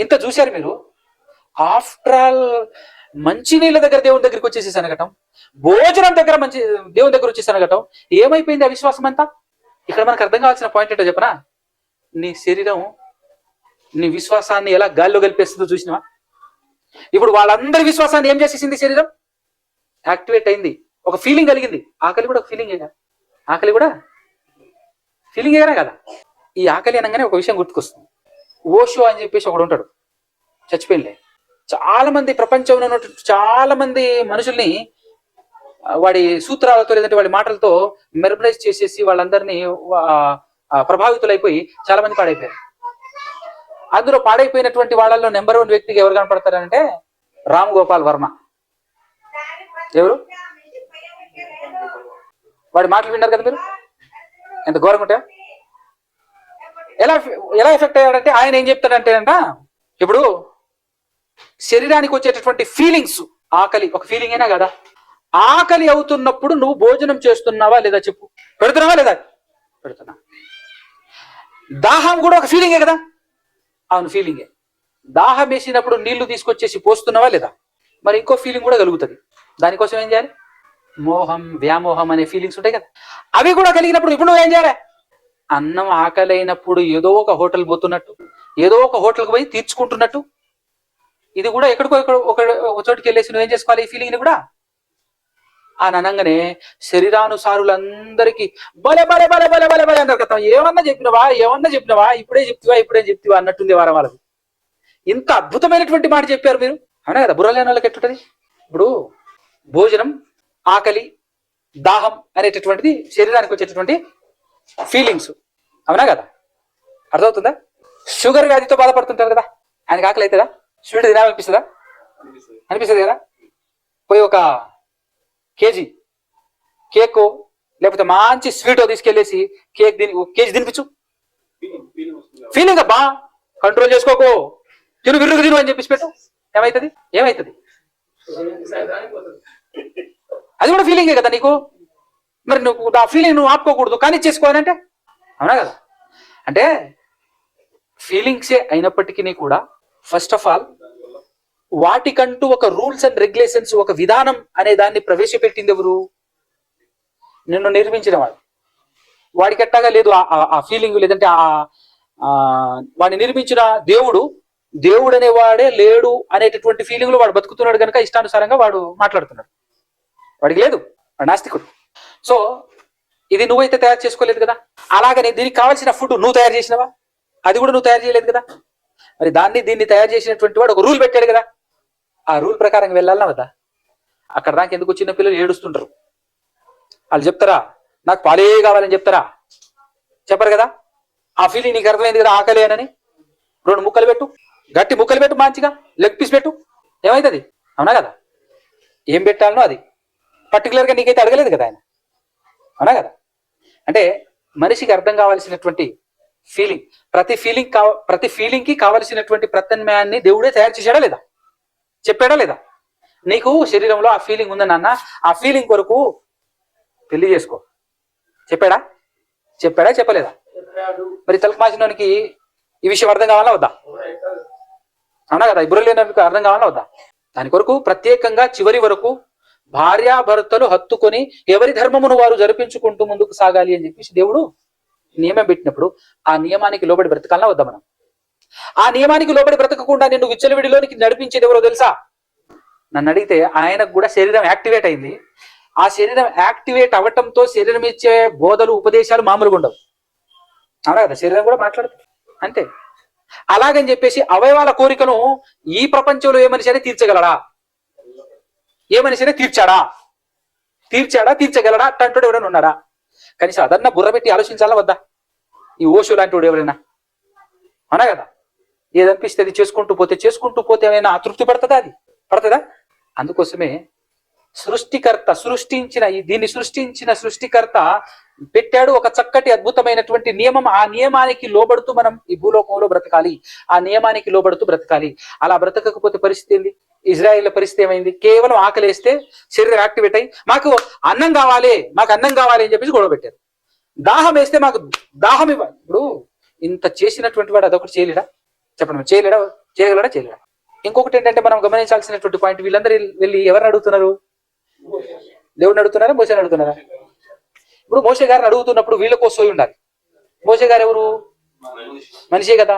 [SPEAKER 1] ఇంత చూశారు మీరు. ఆఫ్టర్ ఆల్ మంచి నీళ్ళ దగ్గర దేవుని దగ్గరికి వచ్చేసి అనగటం, భోజనం దగ్గర మంచి దేవుని దగ్గర వచ్చేసి అనగటం, ఏమైపోయింది అవిశ్వాసం అంతా? ఇక్కడ మనకు అర్థం కావాల్సిన పాయింట్ ఏంటో చెప్పనా? నీ శరీరం నీ విశ్వాసాన్ని ఎలా గాల్లో కలిపేస్తుందో చూసినావా? ఇప్పుడు వాళ్ళందరి విశ్వాసాన్ని ఏం చేసేసింది? శరీరం యాక్టివేట్ అయింది, ఒక ఫీలింగ్ కలిగింది. ఆకలి కూడా ఒక ఫీలింగేగా, ఆకలి కూడా ఫీలింగేనా కదా? ఈ ఆకలి అనగానే ఒక విషయం గుర్తుకొస్తుంది. ఓషో అని చెప్పేసి ఒకడు ఉంటాడు, చచ్చిపోయినలే. చాలా మంది ప్రపంచంలో ఉన్నటువంటి చాలా మంది మనుషుల్ని వాడి సూత్రాలతో లేదంటే వాడి మాటలతో మెర్మరైజ్ చేసేసి వాళ్ళందరినీ ప్రభావితులైపోయి చాలా మంది పాడైపోయారు. అందులో పాడైపోయినటువంటి వాళ్ళల్లో నెంబర్ 1 వ్యక్తికి ఎవరు కనపడతారంటే రామ్ గోపాల్ వర్మ. ఎవరు? వాడి మాటలు విన్నారు కదా మీరు, ఎంత ఘోరంగా ఉంటాయో. ఎలా ఎఫెక్ట్ అయ్యాడంటే ఆయన ఏం చెప్తాడంటే ఇప్పుడు శరీరానికి వచ్చేటటువంటి ఫీలింగ్స్, ఆకలి ఒక ఫీలింగ్ అయినా కదా, ఆకలి అవుతున్నప్పుడు నువ్వు భోజనం చేస్తున్నావా లేదా చెప్పు, పెడుతున్నావా లేదా? పెడుతున్నా. దాహం కూడా ఒక ఫీలింగే కదా? అవును, ఫీలింగే. దాహం వేసినప్పుడు నీళ్లు తీసుకొచ్చేసి పోస్తున్నావా లేదా? మరి ఇంకో ఫీలింగ్ కూడా కలుగుతుంది. దానికోసం ఏం చేయాలి? మోహం, వ్యామోహం అనే ఫీలింగ్స్ ఉంటాయి కదా, అవి కూడా కలిగినప్పుడు ఇప్పుడు నువ్వు ఏం చేయాలి? అన్నం ఆకలి అయినప్పుడు ఏదో ఒక హోటల్ పోతున్నట్టు, ఏదో ఒక హోటల్కి పోయి తీర్చుకుంటున్నట్టు, ఇది కూడా ఎక్కడికో ఒక చోటుకి వెళ్ళేసి నువ్వేం చేసుకోవాలి? ఈ ఫీలింగ్ని కూడా అని అనగానే శరీరానుసారులందరికీ బలే బలే బలే బలే బలే బలే అందరు కదా, ఏమన్నా చెప్పినవా, ఇప్పుడే చెప్తివా అన్నట్టుంది వారం వాళ్ళకి. ఇంత అద్భుతమైనటువంటి మాట చెప్పారు మీరు, అవునా కదా? బుర్ర లేని వాళ్ళకి ఎట్లుంటది? ఇప్పుడు భోజనం, ఆకలి, దాహం అనేటటువంటిది శరీరానికి వచ్చేటటువంటి ఫీలింగ్స్, అవునా కదా? అర్థమవుతుందా? షుగర్ వ్యాధితో బాధపడుతుంటారు కదా, ఆయనకి ఆకలి అవుతుందా? స్వీట్ తినాలనిపిస్తుందా? అనిపిస్తుంది కదా? పోయి ఒక కేజీ కేక్ లేకపోతే మంచి స్వీట్ తీసుకెళ్లేసి కేజీ తినిపించు, ఫీలింగ్ అబ్బా, కంట్రోల్ చేసుకోకు, విరుగు తిను అని చెప్పేసి పెట్టు, ఏమైతుంది? అది కూడా ఫీలింగే కదా నీకు. మరి నువ్వు ఆ ఫీలింగ్ నువ్వు ఆపుకోకూడదు, కానీ చేసుకోవాలంటే, అవునా కదా? అంటే ఫీలింగ్సే అయినప్పటికీ కూడా ఫస్ట్ ఆఫ్ ఆల్ వాటికంటూ ఒక రూల్స్ అండ్ రెగ్యులేషన్స్, ఒక విధానం అనే దాన్ని ప్రవేశపెట్టింది ఎవరు? నిన్ను నిర్మించిన వాడు. వాడికి ఎట్టాగా లేదు ఆ ఫీలింగ్, లేదంటే వాడిని నిర్మించిన దేవుడు అనేవాడే లేడు అనేటటువంటి ఫీలింగ్లో వాడు బతుకుతున్నాడు కనుక ఇష్టానుసారంగా వాడు మాట్లాడుతున్నాడు. వాడికి లేదు, వాడు నాస్తికుడు. సో ఇది నువ్వైతే తయారు చేసుకోలేదు కదా. అలాగని దీనికి కావాల్సిన ఫుడ్ నువ్వు తయారు చేసినవా? అది కూడా నువ్వు తయారు చేయలేదు కదా. మరి దీన్ని తయారు చేసినటువంటి వాడు ఒక రూల్ పెట్టాడు కదా, ఆ రూల్ ప్రకారం వెళ్ళాలన్నా వద్దా? అక్కడ దాకా ఎందుకు చిన్న పిల్లలు ఏడుస్తుంటారు, వాళ్ళు చెప్తారా నాకు పాలే కావాలని చెప్తారా? చెప్పరు కదా. ఆ ఫీలింగ్ నీకు అర్థమైంది కదా, ఆకలేనని 2 ముక్కలు పెట్టు, గట్టి ముక్కలు పెట్టు, మంచిగా లెగ్ పీస్ పెట్టు, ఏమవుతుంది? అవునా కదా? ఏం పెట్టాలనో అది పర్టికులర్గా నీకైతే అడగలేదు కదా ఆయన, అవునా కదా? అంటే మనిషికి అర్థం కావాల్సినటువంటి ఫీలింగ్, ప్రతి ఫీలింగ్కి కావలసినటువంటి ప్రత్యామ్నాయాన్ని దేవుడే తయారు చేశాడా లేదా? చెప్పాడా లేదా? నీకు శరీరంలో ఆ ఫీలింగ్ ఉందని నాన్న, ఆ ఫీలింగ్ కొరకు పెళ్లి చేసుకో చెప్పాడా? చెప్పలేదా? మరి తలుపు మార్చినోనికి ఈ విషయం అర్థం కావాలా వద్దా? అవునా కదా? బుర్ర లేనికి అర్థం కావాలా వద్దా? దాని కొరకు ప్రత్యేకంగా చివరి వరకు భార్యాభర్తలు హత్తుకొని ఎవరి ధర్మమును వారు జరిపించుకుంటూ ముందుకు సాగాలి అని చెప్పేసి దేవుడు నియమం పెట్టినప్పుడు ఆ నియమానికి లోబడి బ్రతకాలన్నా వద్దా మనం? ఆ నియమానికి లోబడి బ్రతకకుండా నిన్ను విచ్చలవిడిలోనికి నడిపించేది ఎవరో తెలుసా? నన్ను అడిగితే ఆయనకు కూడా శరీరం యాక్టివేట్ అయింది. ఆ శరీరం యాక్టివేట్ అవ్వటంతో శరీరం ఇచ్చే బోధలు, ఉపదేశాలు మామూలుగా ఉండవు, అవునా కదా? శరీరం కూడా మాట్లాడుతుంది అంతే. అలాగని చెప్పేసి అవయవాల కోరికను ఈ ప్రపంచంలో ఏ మనిషి అయినా తీర్చగలడా? ఏ మనిషి అయినా తీర్చగలడా? అట్టంటోడు ఎవరైనా ఉన్నాడా? కనీసం అదన్నా బుర్ర పెట్టి ఆలోచించాలా వద్దా? ఈ ఓషో లాంటి వాడు ఎవరైనా, అవునా కదా? ఏదనిపిస్తే అది చేసుకుంటూ పోతే ఏమైనా తృప్తి పడుతుందా? అందుకోసమే దీన్ని సృష్టించిన సృష్టికర్త పెట్టాడు ఒక చక్కటి అద్భుతమైనటువంటి నియమం. ఆ నియమానికి లోబడుతూ మనం ఈ భూలోకంలో బ్రతకాలి, ఆ నియమానికి లోబడుతూ బ్రతకాలి. అలా బ్రతకకపోతే పరిస్థితి ఏంది? ఇజ్రాయేల్ పరిస్థితి ఏమైంది? కేవలం ఆకలేస్తే శరీరం యాక్టివేట్ అయ్యి మాకు అన్నం కావాలి అని చెప్పేసి గొడవ పెట్టారు. దాహం వేస్తే మాకు దాహం ఇప్పుడు ఇంత చేసినటువంటి వాడు అదొకటి చేయలేడా? చెప్పండి, చేయలేడా? చేయగలడా? చేయగలడా? ఇంకొకటి ఏంటంటే మనం గమనించాల్సినటువంటి పాయింట్, వీళ్ళందరూ వెళ్ళి ఎవరిని అడుగుతున్నారు? దేవుడిని అడుగుతున్నారా, మోసేని అడుగుతున్నారా? ఇప్పుడు మోసే గారిని అడుగుతున్నప్పుడు వీళ్ళకు సోయి ఉండాలి. మోసే గారు ఎవరు? మనిషే కదా.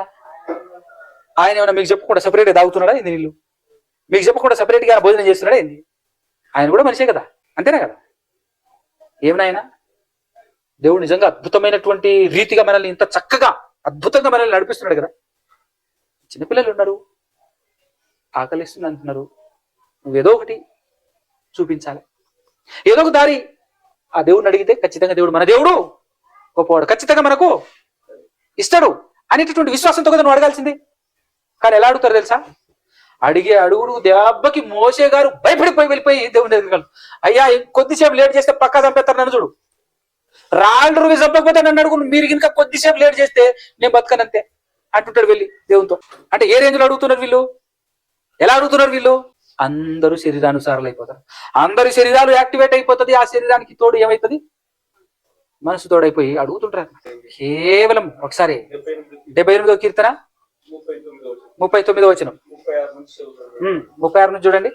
[SPEAKER 1] ఆయన ఏమైనా మీకు చెప్పకుండా సపరేట్గా తాగుతున్నాడా ఏంది? నీళ్ళు మీకు చెప్పకుండా సపరేట్గా ఆయన భోజనం చేస్తున్నాడా ఏంది? ఆయన కూడా మనిషే కదా, అంతేనా కదా? ఏమన్నా దేవుడు నిజంగా అద్భుతమైనటువంటి రీతిగా మనల్ని ఇంత చక్కగా అద్భుతంగా మనల్ని నడిపిస్తున్నాడు కదా. చిన్నపిల్లలు ఉన్నారు, ఆకలిస్తుంది అంటున్నారు, నువ్వేదో ఒకటి చూపించాలి, ఏదో ఒక దారి. ఆ దేవుడిని అడిగితే ఖచ్చితంగా దేవుడు మన దేవుడు గొప్పవాడు, ఖచ్చితంగా మనకు ఇస్తాడు అనేటటువంటి విశ్వాసంతో కదా నువ్వు అడగాల్సింది. కానీ ఎలా అడుగుతారు తెలుసా? అడిగే అడుగుడు దెబ్బకి మోసే గారు భయపడిపోయి వెళ్ళిపోయి దేవుని దగ్గర, అయ్యా కొద్దిసేపు లేట్ చేస్తే పక్కా చంపేస్తారు నన్ను, చూడు రాళ్ళు రువి చంపకపోతే నన్ను అడుగు, మీరు ఇంకా కొద్దిసేపు లేట్ చేస్తే నేను బతకనంతే అంటుంటాడు వెళ్ళి దేవునితో. అంటే ఏ రేంజ్లో అడుగుతున్నారు వీళ్ళు? ఎలా అడుగుతున్నారు వీళ్ళు? అందరూ శరీరానుసారాలు అయిపోతారు, అందరి శరీరాలు యాక్టివేట్ అయిపోతుంది. ఆ శరీరానికి తోడు ఏమైతుంది? మనసు తోడైపోయి అడుగుతుంటారు. కేవలం ఒకసారి 78వ కీర్తన 39వ వచనం 36 నుంచి చూడండి.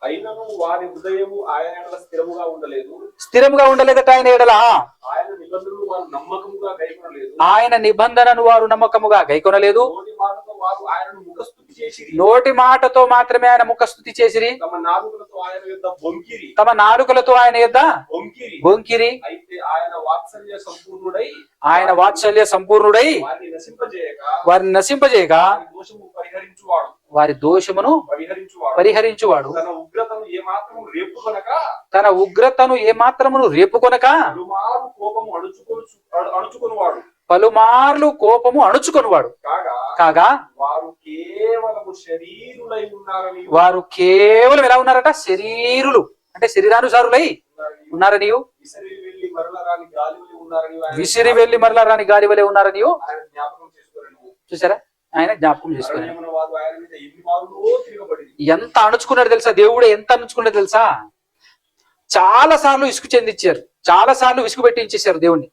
[SPEAKER 2] అయినను వారి హృదయము ఆయన ఎడల స్థిరముగా ఉండలేదు,
[SPEAKER 1] స్థిరముగా ఉండలేదట ఆయన ఎడల.
[SPEAKER 2] ఆయన నిబంధనలు వారు నమ్మకముగా గైకొనలేదు,
[SPEAKER 1] ఆయన నిబంధనను వారు నమ్మకముగా గైకొనలేదు.
[SPEAKER 2] నోటి మాటతో వారు ఆయనను ముఖస్తుతి చేసిరి,
[SPEAKER 1] నోటి మాటతో మాత్రమే ఆయన ముఖస్తుతి చేసిరి,
[SPEAKER 2] తమ నాలుకలతో ఆయన యొద్ద బొంకిరి,
[SPEAKER 1] తమ నాలుకలతో ఆయన యొద్ద బొంకిరి.
[SPEAKER 2] అయితే ఆయన వాత్సల్య సంపూర్ణుడై,
[SPEAKER 1] ఆయన వాత్సల్య సంపూర్ణుడై వారిని నశింపజేయక
[SPEAKER 2] దోషము పరిహరించువాడు,
[SPEAKER 1] వారి దోషమును పరిహరించువాడు,
[SPEAKER 2] తన ఉగ్రతను ఏమాత్రము రేపుకొనక,
[SPEAKER 1] తన ఉగ్రతను ఏమాత్రమును రేపుకొనక
[SPEAKER 2] పలుమార్లు కోపము అణుచుకొనువాడు,
[SPEAKER 1] పలుమార్లు కోపము అణుచుకొనువాడు కాగా
[SPEAKER 2] వారు కేవలము శరీరులై ఉన్నారని,
[SPEAKER 1] వారు కేవలం ఎలా ఉన్నారట? శరీరులు అంటే శరీరానుసారులై ఉన్నారని,
[SPEAKER 2] విసిరి వెళ్లి మరల రాని గాలి వలె ఉన్నారని,
[SPEAKER 1] విసిరి వెళ్లి మరల రాని గాలి వలె ఉన్నారని
[SPEAKER 2] ఆయన జ్ఞాపకం చేసుకోరండి.
[SPEAKER 1] చూసారా? ఆయన జ్ఞాపకం చేసుకోండి.
[SPEAKER 2] ఆయన మీద ఎన్ని మార్లు తిరగబడింది,
[SPEAKER 1] ఎంత అణుచుకున్నాడు తెలుసా? దేవుడే ఎంత అణుచుకున్నాడు తెలుసా? చాలా సార్లు ఇసుకు చెందించారు, చాలా సార్లు విసుగు పెట్టించేశారు దేవుణ్ణి.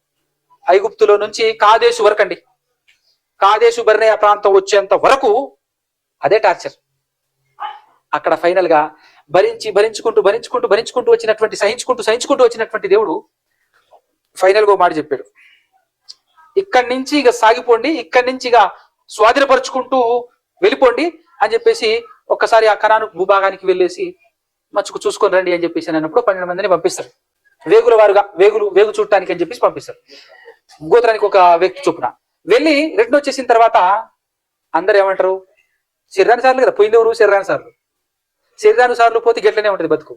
[SPEAKER 1] ఐగుప్తులో నుంచి కాదేశు వరకు అండి, కాదేశు బర్నేయ ప్రాంతం వచ్చేంత వరకు అదే టార్చర్. అక్కడ ఫైనల్ గా భరించుకుంటూ వచ్చినటువంటి సహించుకుంటూ వచ్చినటువంటి దేవుడు ఫైనల్ గా మాట చెప్పాడు, ఇక్కడి నుంచి ఇక సాగిపోండి, ఇక్కడి నుంచి ఇక స్వాధీనపరుచుకుంటూ వెళ్ళిపోండి అని చెప్పేసి ఒక్కసారి ఆ కనాను భూభాగానికి వెళ్ళేసి మచ్చుకు చూసుకొని రండి అని చెప్పేసి అన్నప్పుడు 12 మందిని పంపిస్తారు. వేగుల వారుగా వేగు చూడటానికి అని చెప్పేసి పంపిస్తారు. గోత్రానికి ఒక వ్యక్తి చొప్పున వెళ్ళి రిటర్న్ వచ్చేసిన తర్వాత అందరు ఏమంటారు? శరీరానుసార్లు కదా పోయింది ఎవరు? శరీరానుసార్లు పోతే గట్లనే ఉంటది బతుకు.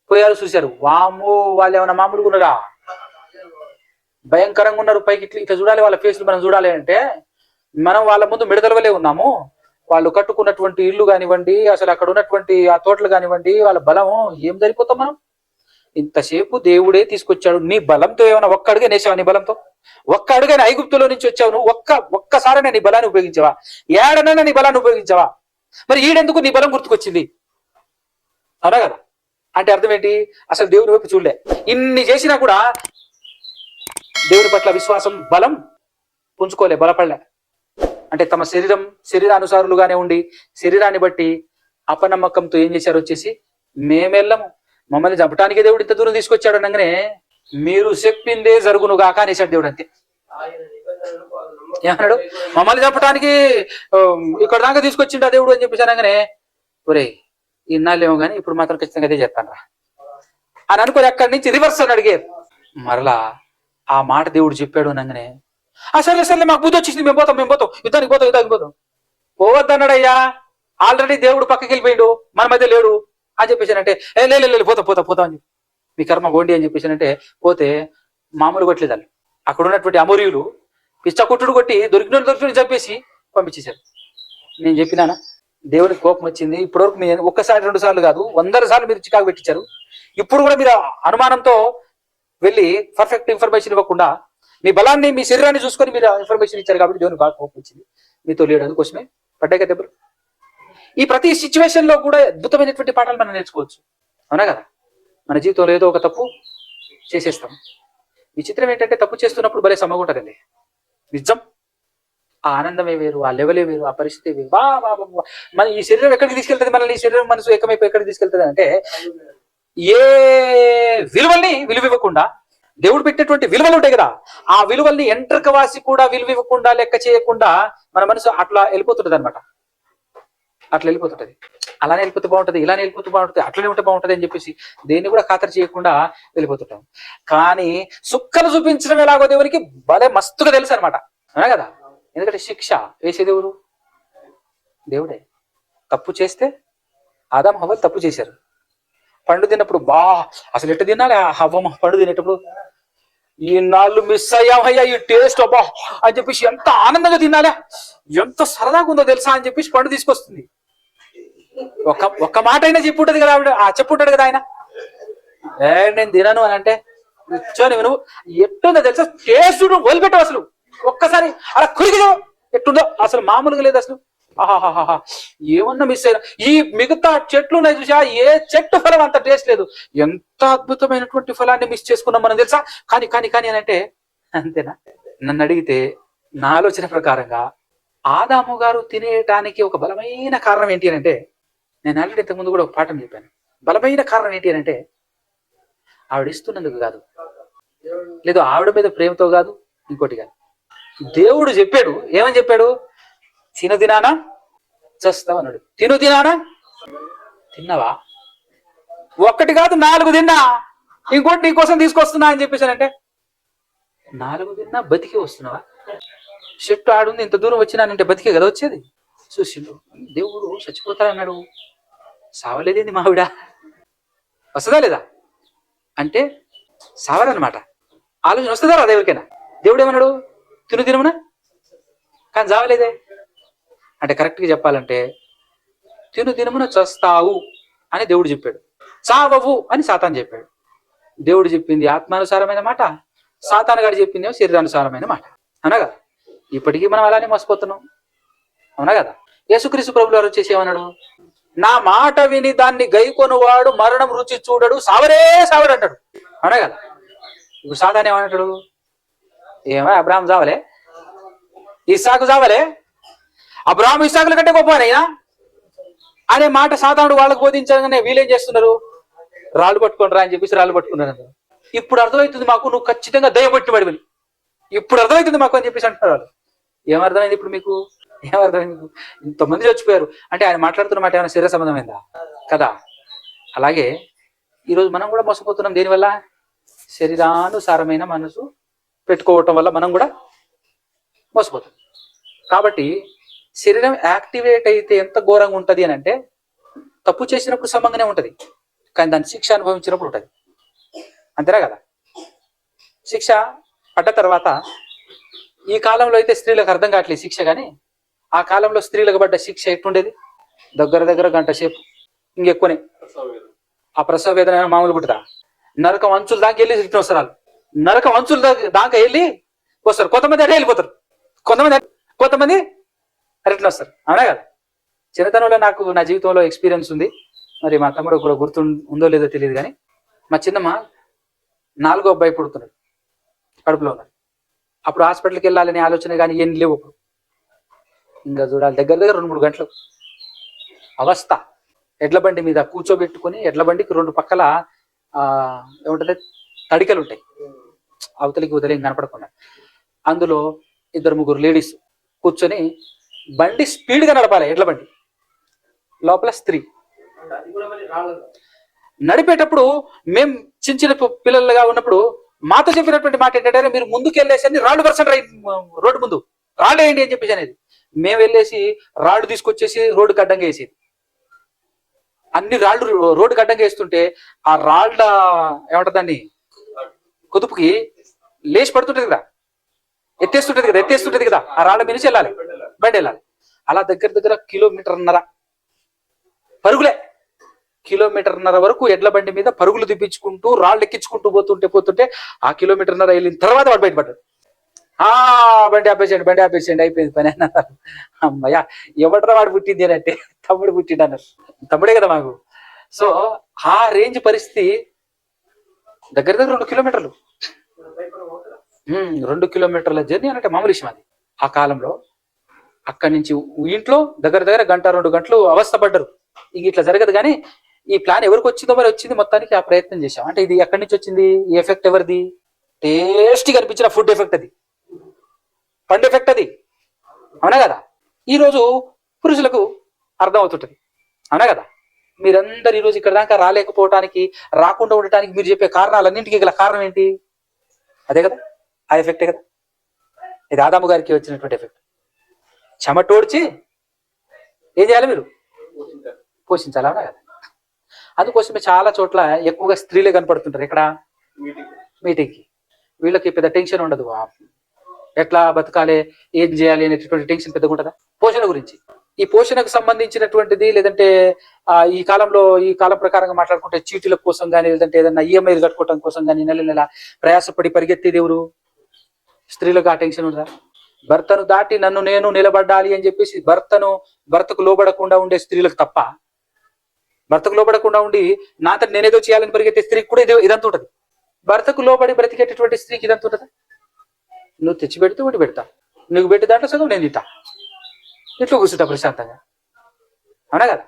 [SPEAKER 1] పోయారు, చూశారు, వాము వాళ్ళు ఏమైనా మామూలుగా ఉన్నారా? భయంకరంగా ఉన్నారు. పైకి ఇట్లా చూడాలి, వాళ్ళ ఫేస్లు మనం చూడాలి అంటే మనం వాళ్ళ ముందు మిడతల వలె ఉన్నాము. వాళ్ళు కట్టుకున్నటువంటి ఇల్లు కానివ్వండి, అసలు అక్కడ ఉన్నటువంటి ఆ తోటలు కానివ్వండి, వాళ్ళ బలం ఏం సరిపోతాం మనం? ఇంతసేపు దేవుడే తీసుకొచ్చాడు. నీ బలంతో ఏమైనా ఒక్క అడుగే నేసావా? నీ బలంతో ఒక్క అడుగైనా ఐగుప్తులో నుంచి వచ్చావు నువ్వు, ఒక్కసారైనా నీ బలాన్ని ఉపయోగించావా? ఏడనైనా నీ బలాన్ని ఉపయోగించావా? మరి ఈడెందుకు నీ బలం గుర్తుకొచ్చింది? అవునా కదా? అంటే అర్థం ఏంటి? అసలు దేవుని వైపు చూడలే. ఇన్ని చేసినా కూడా దేవుని పట్ల విశ్వాసం, బలం పుంజుకోలే, బలపడలే. అంటే తమ శరీరానుసారులుగానే ఉండి శరీరాన్ని బట్టి అపనమ్మకంతో ఏం చేశారు? వచ్చేసి మేమెళ్ళము, మమ్మల్ని చంపటానికే దేవుడు ఇంత దూరం తీసుకొచ్చాడు అనగానే మీరు చెప్పిందే జరుగునుగాక అనేసాడు దేవుడు. అంతే. ఏమన్నాడు? మమ్మల్ని చంపటానికి ఇక్కడ దాకా తీసుకొచ్చిండు దేవుడు అని చెప్పేసి అనగానే ఒరే ఇన్నాళ్ళేమో కానీ ఇప్పుడు మాత్రం ఖచ్చితంగా అదే చేస్తాను రా అని అనుకుని అక్కడి నుంచి రివర్స్ అని అడిగారు. మరలా ఆ మాట దేవుడు చెప్పాడు అనగానే సర్లే మాకు బుద్ధి వచ్చింది, మేము పోతాం యుద్ధానికి పోతాం పోవద్దన్నాడయ్యా. ఆల్రెడీ దేవుడు పక్కకి వెళ్ళిపోయిండు, మన మధ్య లేడు అని చెప్పేసానంటే లేదు పోతాం అని చెప్పి మీ కర్మ గోండి అని చెప్పేసానంటే పోతే మామూలు కొట్టలేదు. వాళ్ళు అక్కడ ఉన్నటువంటి అమూర్యులు పిచ్చ కొట్టుడు కొట్టి దొరికిన చంపేసి పంపించేశారు. నేను చెప్పినానా దేవునికి కోపం వచ్చింది. ఇప్పటివరకు మీరు 1 సారి 2 సార్లు కాదు 100 సార్లు మీరు చికాకు పెట్టించారు. ఇప్పుడు కూడా మీరు అనుమానంతో వెళ్ళి పర్ఫెక్ట్ ఇన్ఫర్మేషన్ ఇవ్వకుండా మీ బలాన్ని, మీ శరీరాన్ని చూసుకొని మీరు ఇన్ఫర్మేషన్ ఇచ్చారు కాబట్టి దేవునికి బాగా కోపం వచ్చింది. మీతో లేడు, అందుకోసమే పడ్డాయి కదా దెబ్బలు. ఈ ప్రతి సిచ్యువేషన్ లో కూడా అద్భుతమైనటువంటి పాఠాలు మనం నేర్చుకోవచ్చు. అవునా కదా? మన జీవితంలో ఏదో ఒక తప్పు చేసేస్తాం. విచిత్రం ఏంటంటే తప్పు చేస్తున్నప్పుడు భలే సమగుంటదండి. నిజం ఆ ఆనందమే వేరు, ఆ లెవెలే వేరు, ఆ పరిస్థితి వేరు. బా బా బా బా. మన ఈ శరీరం ఎక్కడికి తీసుకెళ్తుంది, మనల్ని ఈ శరీరం మనసు ఏకమైపు ఎక్కడికి తీసుకెళ్తుంది అంటే ఏ విలువల్ని విలువివ్వకుండా, దేవుడు పెట్టినటువంటి విలువలు ఉంటాయి కదా, ఆ విలువల్ని ఎంట్రక వాసి కూడా విలువివ్వకుండా, లెక్క చేయకుండా మన మనసు అట్లా వెళ్ళిపోతుంటది అనమాట. అట్లా వెళ్ళిపోతుంటది. అలానే వెళ్ళిపోతే బాగుంటది, ఇలానే వెళ్ళిపోతే బాగుంటుంది, అట్లనే ఉంటే బాగుంటది అని చెప్పేసి దేన్ని కూడా ఖాతరు చేయకుండా వెళ్ళిపోతుంటాం. కానీ సుక్కలు చూపించడం ఎలాగో దేవునికి భలే మస్తుగా తెలుసు అనమాట. అవునా కదా? ఎందుకంటే శిక్ష వేసేది ఎవరు? దేవుడే. తప్పు చేస్తే ఆదాం హవ్వ తప్పు చేశారు. పండు తిన్నప్పుడు బా అసలు ఎట్టు తినాలి, హవ్వ పండు తినేటప్పుడు ఈ నాళ్ళు మిస్ అయ్యామయ్యా, ఈ టేస్ట్ అబ్బా అని చెప్పేసి ఎంత ఆనందంగా తినాలా, ఎంత సరదాగా ఉందో తెలుసా అని చెప్పేసి పండు తీసుకొస్తుంది. ఒక్క మాట అయినా చెప్పుంటది కదా ఆవిడ, చెప్పుంటాడు కదా ఆయన, నేను తినను అని అంటే కూర్చొని నువ్వు ఎట్టుందో తెలుసా, టేస్ట్ వదిలిపెట్టావు అసలు. ఒక్కసారి అలా కురిగిదో ఎట్టుందో అసలు మామూలుగా లేదు అసలు. ఆహాహాహా, ఏమన్నా మిస్ అయినా. ఈ మిగతా చెట్లు ఉన్నాయి చూసా, ఏ చెట్టు ఫలం అంత టేస్ట్ లేదు. ఎంత అద్భుతమైనటువంటి ఫలాన్ని మిస్ చేసుకున్నాం మనం తెలుసా. కానీ కానీ కానీ అని అంటే అంతేనా? నన్ను అడిగితే నా ఆలోచన ప్రకారంగా ఆదాము గారు తినేయటానికి ఒక బలమైన కారణం ఏంటి అని అంటే, నేను ఆల్రెడీ ఇంతకుముందు కూడా ఒక పాఠం చెప్పాను. బలమైన కారణం ఏంటి అని అంటే ఆవిడ ఇస్తున్నందుకు కాదు, లేదు ఆవిడ మీద ప్రేమతో కాదు, ఇంకోటి కాదు. దేవుడు చెప్పాడు, ఏమని చెప్పాడు? తిను తినానా చస్తావు అన్నాడు. తిను తినానా, తిన్నావా? ఒక్కటి కాదు 4 తిన్నా, ఇంకోటి నీకోసం తీసుకొస్తున్నా అని చెప్పేసానంటే 4 తిన్నా బతికి వస్తున్నావా? చెట్టు ఆడుంది, ఇంత దూరం వచ్చినానంటే బతికే కదా వచ్చేది. చూసిండు దేవుడు చచ్చిపోతాడన్నాడు, సావలేదేంది మావిడ, వస్తుందా లేదా అంటే సావరనమాట. ఆలోచన వస్తుందా రా దేవుడికైనా? దేవుడు ఏమన్నాడు? తిను తినమునా, కానీ చావలేదే అంటే కరెక్ట్గా చెప్పాలంటే తిను తినమున చస్తావు అని దేవుడు చెప్పాడు, చావవు అని సాతాను చెప్పాడు. దేవుడు చెప్పింది ఆత్మానుసారమైన మాట, సాతాను గారు చెప్పింది శరీరానుసారమైన మాట. అవునా కదా? ఇప్పటికీ మనం అలానే మోసపోతున్నాం. అవునా కదా? యేసుక్రీస్తు ప్రభువు వారు వచ్చేసి ఏమన్నాడు? నా మాట విని దాన్ని గైకొనువాడు మరణం రుచి చూడడు, సావరే సావడు అంటాడు. అవునా కదా? ఇప్పుడు సాతాను ఏమంటాడు? ఏమో అబ్రాహాం చావలే, ఇస్సాకు చావలే, అబ్రాహాం ఇస్సాకుల కంటే గొప్పనైనా అనే మాట సాతానుడు వాళ్ళకు బోధించగానే వీళ్ళేం చేస్తున్నారు? రాళ్ళు పట్టుకుంటారా అని చెప్పేసి రాళ్ళు పట్టుకున్నారు. ఇప్పుడు అర్థమవుతుంది మాకు, నువ్వు ఖచ్చితంగా దయ్యబట్టి పడిపోయి, ఇప్పుడు అర్థమవుతుంది మాకు అని చెప్పేసి అంటున్నారు వాళ్ళు. ఏమర్థమైంది ఇప్పుడు మీకు? ఏమర్థమైంది మీకు? ఇంతమంది చచ్చిపోయారు అంటే ఆయన మాట్లాడుతున్న మాట ఏమైనా శరీర సంబంధమైందా? కదా. అలాగే ఈరోజు మనం కూడా మోసపోతున్నాం. దేనివల్ల? శరీరానుసారమైన మనసు పెట్టుకోవటం వల్ల మనం కూడా మోసపోతాం. కాబట్టి శరీరం యాక్టివేట్ అయితే ఎంత ఘోరంగా ఉంటుంది అని అంటే, తప్పు చేసినప్పుడు సమంగానే ఉంటుంది, కానీ దాని శిక్ష అనుభవించినప్పుడు ఉంటుంది. అంతేనా కదా? శిక్ష పడ్డ తర్వాత ఈ కాలంలో అయితే స్త్రీలకు అర్థం కావట్లేదు శిక్ష, కానీ ఆ కాలంలో స్త్రీలకు పడ్డ శిక్ష ఎట్టుండేది? దగ్గర గంట సేపు, ఇంకెక్కువనే. ఆ ప్రసవ వేదన మామూలు పుట్టుదా? నరకం అంచుల దాకా వెళ్ళి రిటర్న్ వస్తారు వాళ్ళు. నరకం అంచుల దాకా వెళ్ళి వస్తారు. కొంతమంది అటే వెళ్ళిపోతారు, కొంతమంది రిటర్న్ వస్తారు. అవునా కదా? చిన్నతనంలో నాకు నా జీవితంలో ఎక్స్పీరియన్స్ ఉంది. మరి మా తమ్ముడు కూడా గుర్తు ఉందో లేదో తెలియదు, కానీ మా చిన్నమ్మ 4వ అబ్బాయి పుడుతున్నాడు, కడుపులో ఉన్నాడు. అప్పుడు హాస్పిటల్కి వెళ్ళాలనే ఆలోచన కానీ ఏం లేవు. అప్పుడు ఇంకా చూడాలి, దగ్గర 2-3 గంటలు అవస్థ. ఎడ్ల బండి మీద కూర్చోబెట్టుకుని, ఎడ్ల బండికి 2 పక్కల ఏముంటుంది, తడికలు ఉంటాయి, అవతలికి ఉదయం కనపడకుండా. అందులో 2-3 లేడీస్ కూర్చొని బండి స్పీడ్గా నడపాలి. ఎడ్ల బండి లోపల స్త్రీ నడిపేటప్పుడు మేము చిన్న పిల్లలుగా ఉన్నప్పుడు మాతో చెప్పినటువంటి మాట ఏంటంటే, మీరు ముందుకు వెళ్ళేసి రాళ్ళు పర్సెంట్ రోడ్డు ముందు రాళ్ళు వేయండి అని చెప్పేసి అనేది. మేము వెళ్ళేసి రాళ్ళు తీసుకొచ్చేసి రోడ్డుకి అడ్డంగా వేసేది. అన్ని రాళ్ళు రోడ్డుకి అడ్డంగా వేస్తుంటే ఆ రాళ్ళ ఏమంటుందండి కుదుపుకి లేచి పడుతుంటది కదా, ఎత్తేస్తుంటది కదా, ఆ రాళ్ళ మీద నుంచి వెళ్ళాలి, బండి వెళ్ళాలి. అలా దగ్గర 1.5 కిలోమీటర్ పరుగులే, 1.5 కిలోమీటర్ వరకు ఎడ్ల బండి మీద పరుగులు తిప్పించుకుంటూ రాళ్ళు ఎక్కించుకుంటూ పోతుంటే ఆ 1.5 కిలోమీటర్ వెళ్ళిన తర్వాత వాడు బయటపడ్డాడు. బండి ఆపేసేయండి అయిపోయింది పని అన్నారు. అమ్మయ్య, ఎవడరా వాడు పుట్టింది అని అంటే తమ్ముడు పుట్టిండు అన్నారు. తమ్ముడే కదా మాకు. సో ఆ రేంజ్ పరిస్థితి. దగ్గర 2 కిలోమీటర్లు, 2 కిలోమీటర్ల జర్నీ అంటే మామూలు విషయం అది. ఆ కాలంలో అక్కడి నుంచి ఇంట్లో దగ్గర దగ్గర 1-2 గంటలు అవస్థపడ్డరు. ఇంక ఇట్లా జరగదు. కానీ ఈ ప్లాన్ ఎవరికి వచ్చిందో మరి వచ్చింది, మొత్తానికి ఆ ప్రయత్నం చేశాం. అంటే ఇది ఎక్కడి నుంచి వచ్చింది? ఈ ఎఫెక్ట్ ఎవరిది? టేస్టీ కనిపించిన ఫుడ్ ఎఫెక్ట్ అది, ఫండ్ ఎఫెక్ట్ అది. అవునా కదా? ఈరోజు పురుషులకు అర్థం అవుతుంటది. అవునా కదా? మీరందరు ఈరోజు ఇక్కడ దాకా రాలేకపోవటానికి, రాకుండా ఉండటానికి మీరు చెప్పే కారణాలన్నింటికీ గల కారణం ఏంటి? అదే కదా, ఆ ఎఫెక్టే కదా. ఇది ఆదాము గారికి వచ్చినటువంటి ఎఫెక్ట్. చెమటోడ్చి ఏం చేయాలి? మీరు పోషించాలి. అవునా కదా? అందుకోసమే చాలా చోట్ల ఎక్కువగా స్త్రీలే కనపడుతుంటారు. ఇక్కడ మీటింగ్కి. వీళ్ళకి పెద్ద టెన్షన్ ఉండదు. ఎట్లా బతకాలి, ఏం చేయాలి అనేటటువంటి టెన్షన్ పెద్దగా ఉంటుందా? పోషణ గురించి. ఈ పోషణకు సంబంధించినటువంటిది, లేదంటే ఈ కాలం ప్రకారంగా మాట్లాడుకుంటే చీటీల కోసం కానీ, లేదంటే ఏదైనా ఈఎంఐలు కట్టుకోవడం కోసం కానీ నెల నెల ప్రయాసపడి పరిగెత్తేది ఎవరు? స్త్రీలకు ఆ టెన్షన్ ఉందా? భర్తను దాటి నన్ను నేను నిలబడాలి అని చెప్పేసి భర్తకు లోబడకుండా ఉండే స్త్రీలకు తప్ప, భర్తకు లోబడకుండా ఉండి నాతో నేనేదో చేయాలని పరిగెత్తే స్త్రీకి కూడా ఇదంతా ఉంటుంది. భర్తకు లోబడి బ్రతికేటటువంటి స్త్రీకి ఇదంతా ఉంటుందా? నువ్వు తెచ్చి పెడితే ఒకటి పెడతా, నువ్వు పెట్టి దాంట్లో సగం నేను తింటా, ఇట్లా కూర్చుంటా ప్రశాంతంగా. అవునా కదా?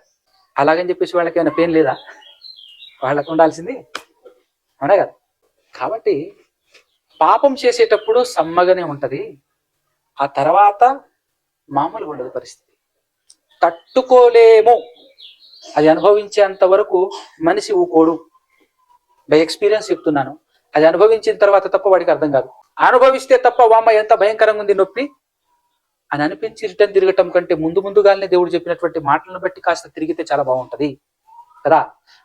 [SPEAKER 1] అలాగని చెప్పేసి వాళ్ళకి ఏమైనా పెయిన్ లేదా? వాళ్ళకు ఉండాల్సింది. అవునా కదా? కాబట్టి పాపం చేసేటప్పుడు సమ్మగానే ఉంటది, ఆ తర్వాత మామూలుగా ఉండదు పరిస్థితి. తట్టుకోలేము, అది అనుభవించేంత వరకు మనిషి ఊకోడు. బై ఎక్స్పీరియన్స్ చెప్తున్నాను. అది అనుభవించిన తర్వాత తప్ప వాడికి అర్థం కాదు. అనుభవిస్తే తప్ప వామ్మ ఎంత భయంకరంగా ఉంది నొప్పి అని అనిపించి రిటర్న్ తిరగటం కంటే ముందుగానే దేవుడు చెప్పినటువంటి మాటలను బట్టి కాస్త తిరిగితే చాలా బాగుంటది కదా.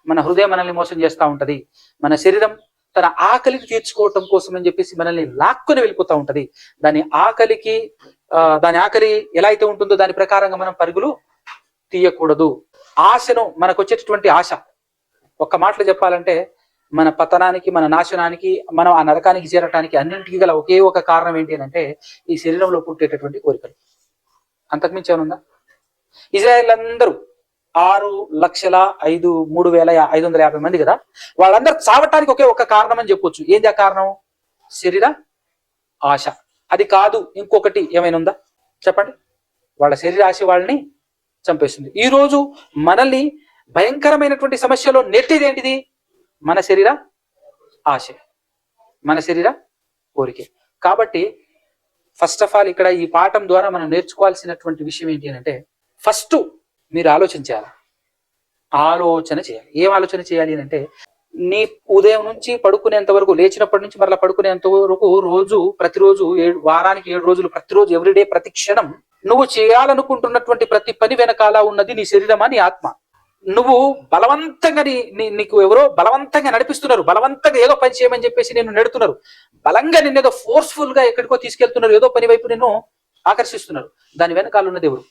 [SPEAKER 1] మన హృదయం మనల్ని మోసం చేస్తూ ఉంటది. మన శరీరం తన ఆకలికి తీర్చుకోవటం కోసం అని చెప్పేసి మనల్ని లాక్కుని వెళ్ళిపోతూ ఉంటది. దాని ఆకలి ఎలా అయితే ఉంటుందో దాని ప్రకారంగా మనం పరుగులు తీయకూడదు. ఆశను, మనకు వచ్చేటటువంటి ఆశ, ఒక్క మాటలో చెప్పాలంటే మన పతనానికి, మన నాశనానికి, మనం ఆ నరకానికి చేరటానికి అన్నింటికి గల ఒకే ఒక కారణం ఏంటి అంటే ఈ శరీరంలో పుట్టేటటువంటి కోరికలు. అంతకుమించి ఏమనుందా? ఇజ్రాయెల్ అందరూ 6,03,550 మంది కదా, వాళ్ళందరూ చావటానికి ఒకే ఒక కారణం అని చెప్పొచ్చు. ఏంది ఆ కారణం? శరీర ఆశ. అది కాదు ఇంకొకటి ఏమైనా ఉందా చెప్పండి? వాళ్ళ శరీర ఆశ వాళ్ళని చంపేస్తుంది. ఈ రోజు మనల్ని భయంకరమైనటువంటి సమస్యలో నెట్టేది ఏంటిది? మన శరీర ఆశ, మన శరీర కోరికే. కాబట్టి ఫస్ట్ ఆఫ్ ఆల్ ఇక్కడ ఈ పాఠం ద్వారా మనం నేర్చుకోవాల్సినటువంటి విషయం ఏంటి అంటే, ఫస్ట్ మీరు ఆలోచన చేయాలి. ఏం ఆలోచన చేయాలి అంటే, నీ ఉదయం నుంచి పడుకునేంత వరకు, లేచినప్పటి నుంచి మరలా పడుకునేంత వరకు, ప్రతిరోజు వారానికి 7 రోజులు, ప్రతిరోజు ఎవ్రీడే, ప్రతి క్షణం నువ్వు చేయాలనుకుంటున్నటువంటి ప్రతి పని వెనకాల ఉన్నది నీ శరీరమా, నీ ఆత్మ. నువ్వు బలవంతంగా నీకు ఎవరో బలవంతంగా నడిపిస్తున్నారు, బలవంతంగా ఏదో పని చేయమని చెప్పేసి నేను నెడుతున్నారు, బలంగా నిన్నేదో ఫోర్స్ఫుల్ గా ఎక్కడికో తీసుకెళ్తున్నారు, ఏదో పని వైపు నిన్ను ఆకర్షిస్తున్నారు. దాని వెనకాల ఉన్నది ఎవరు?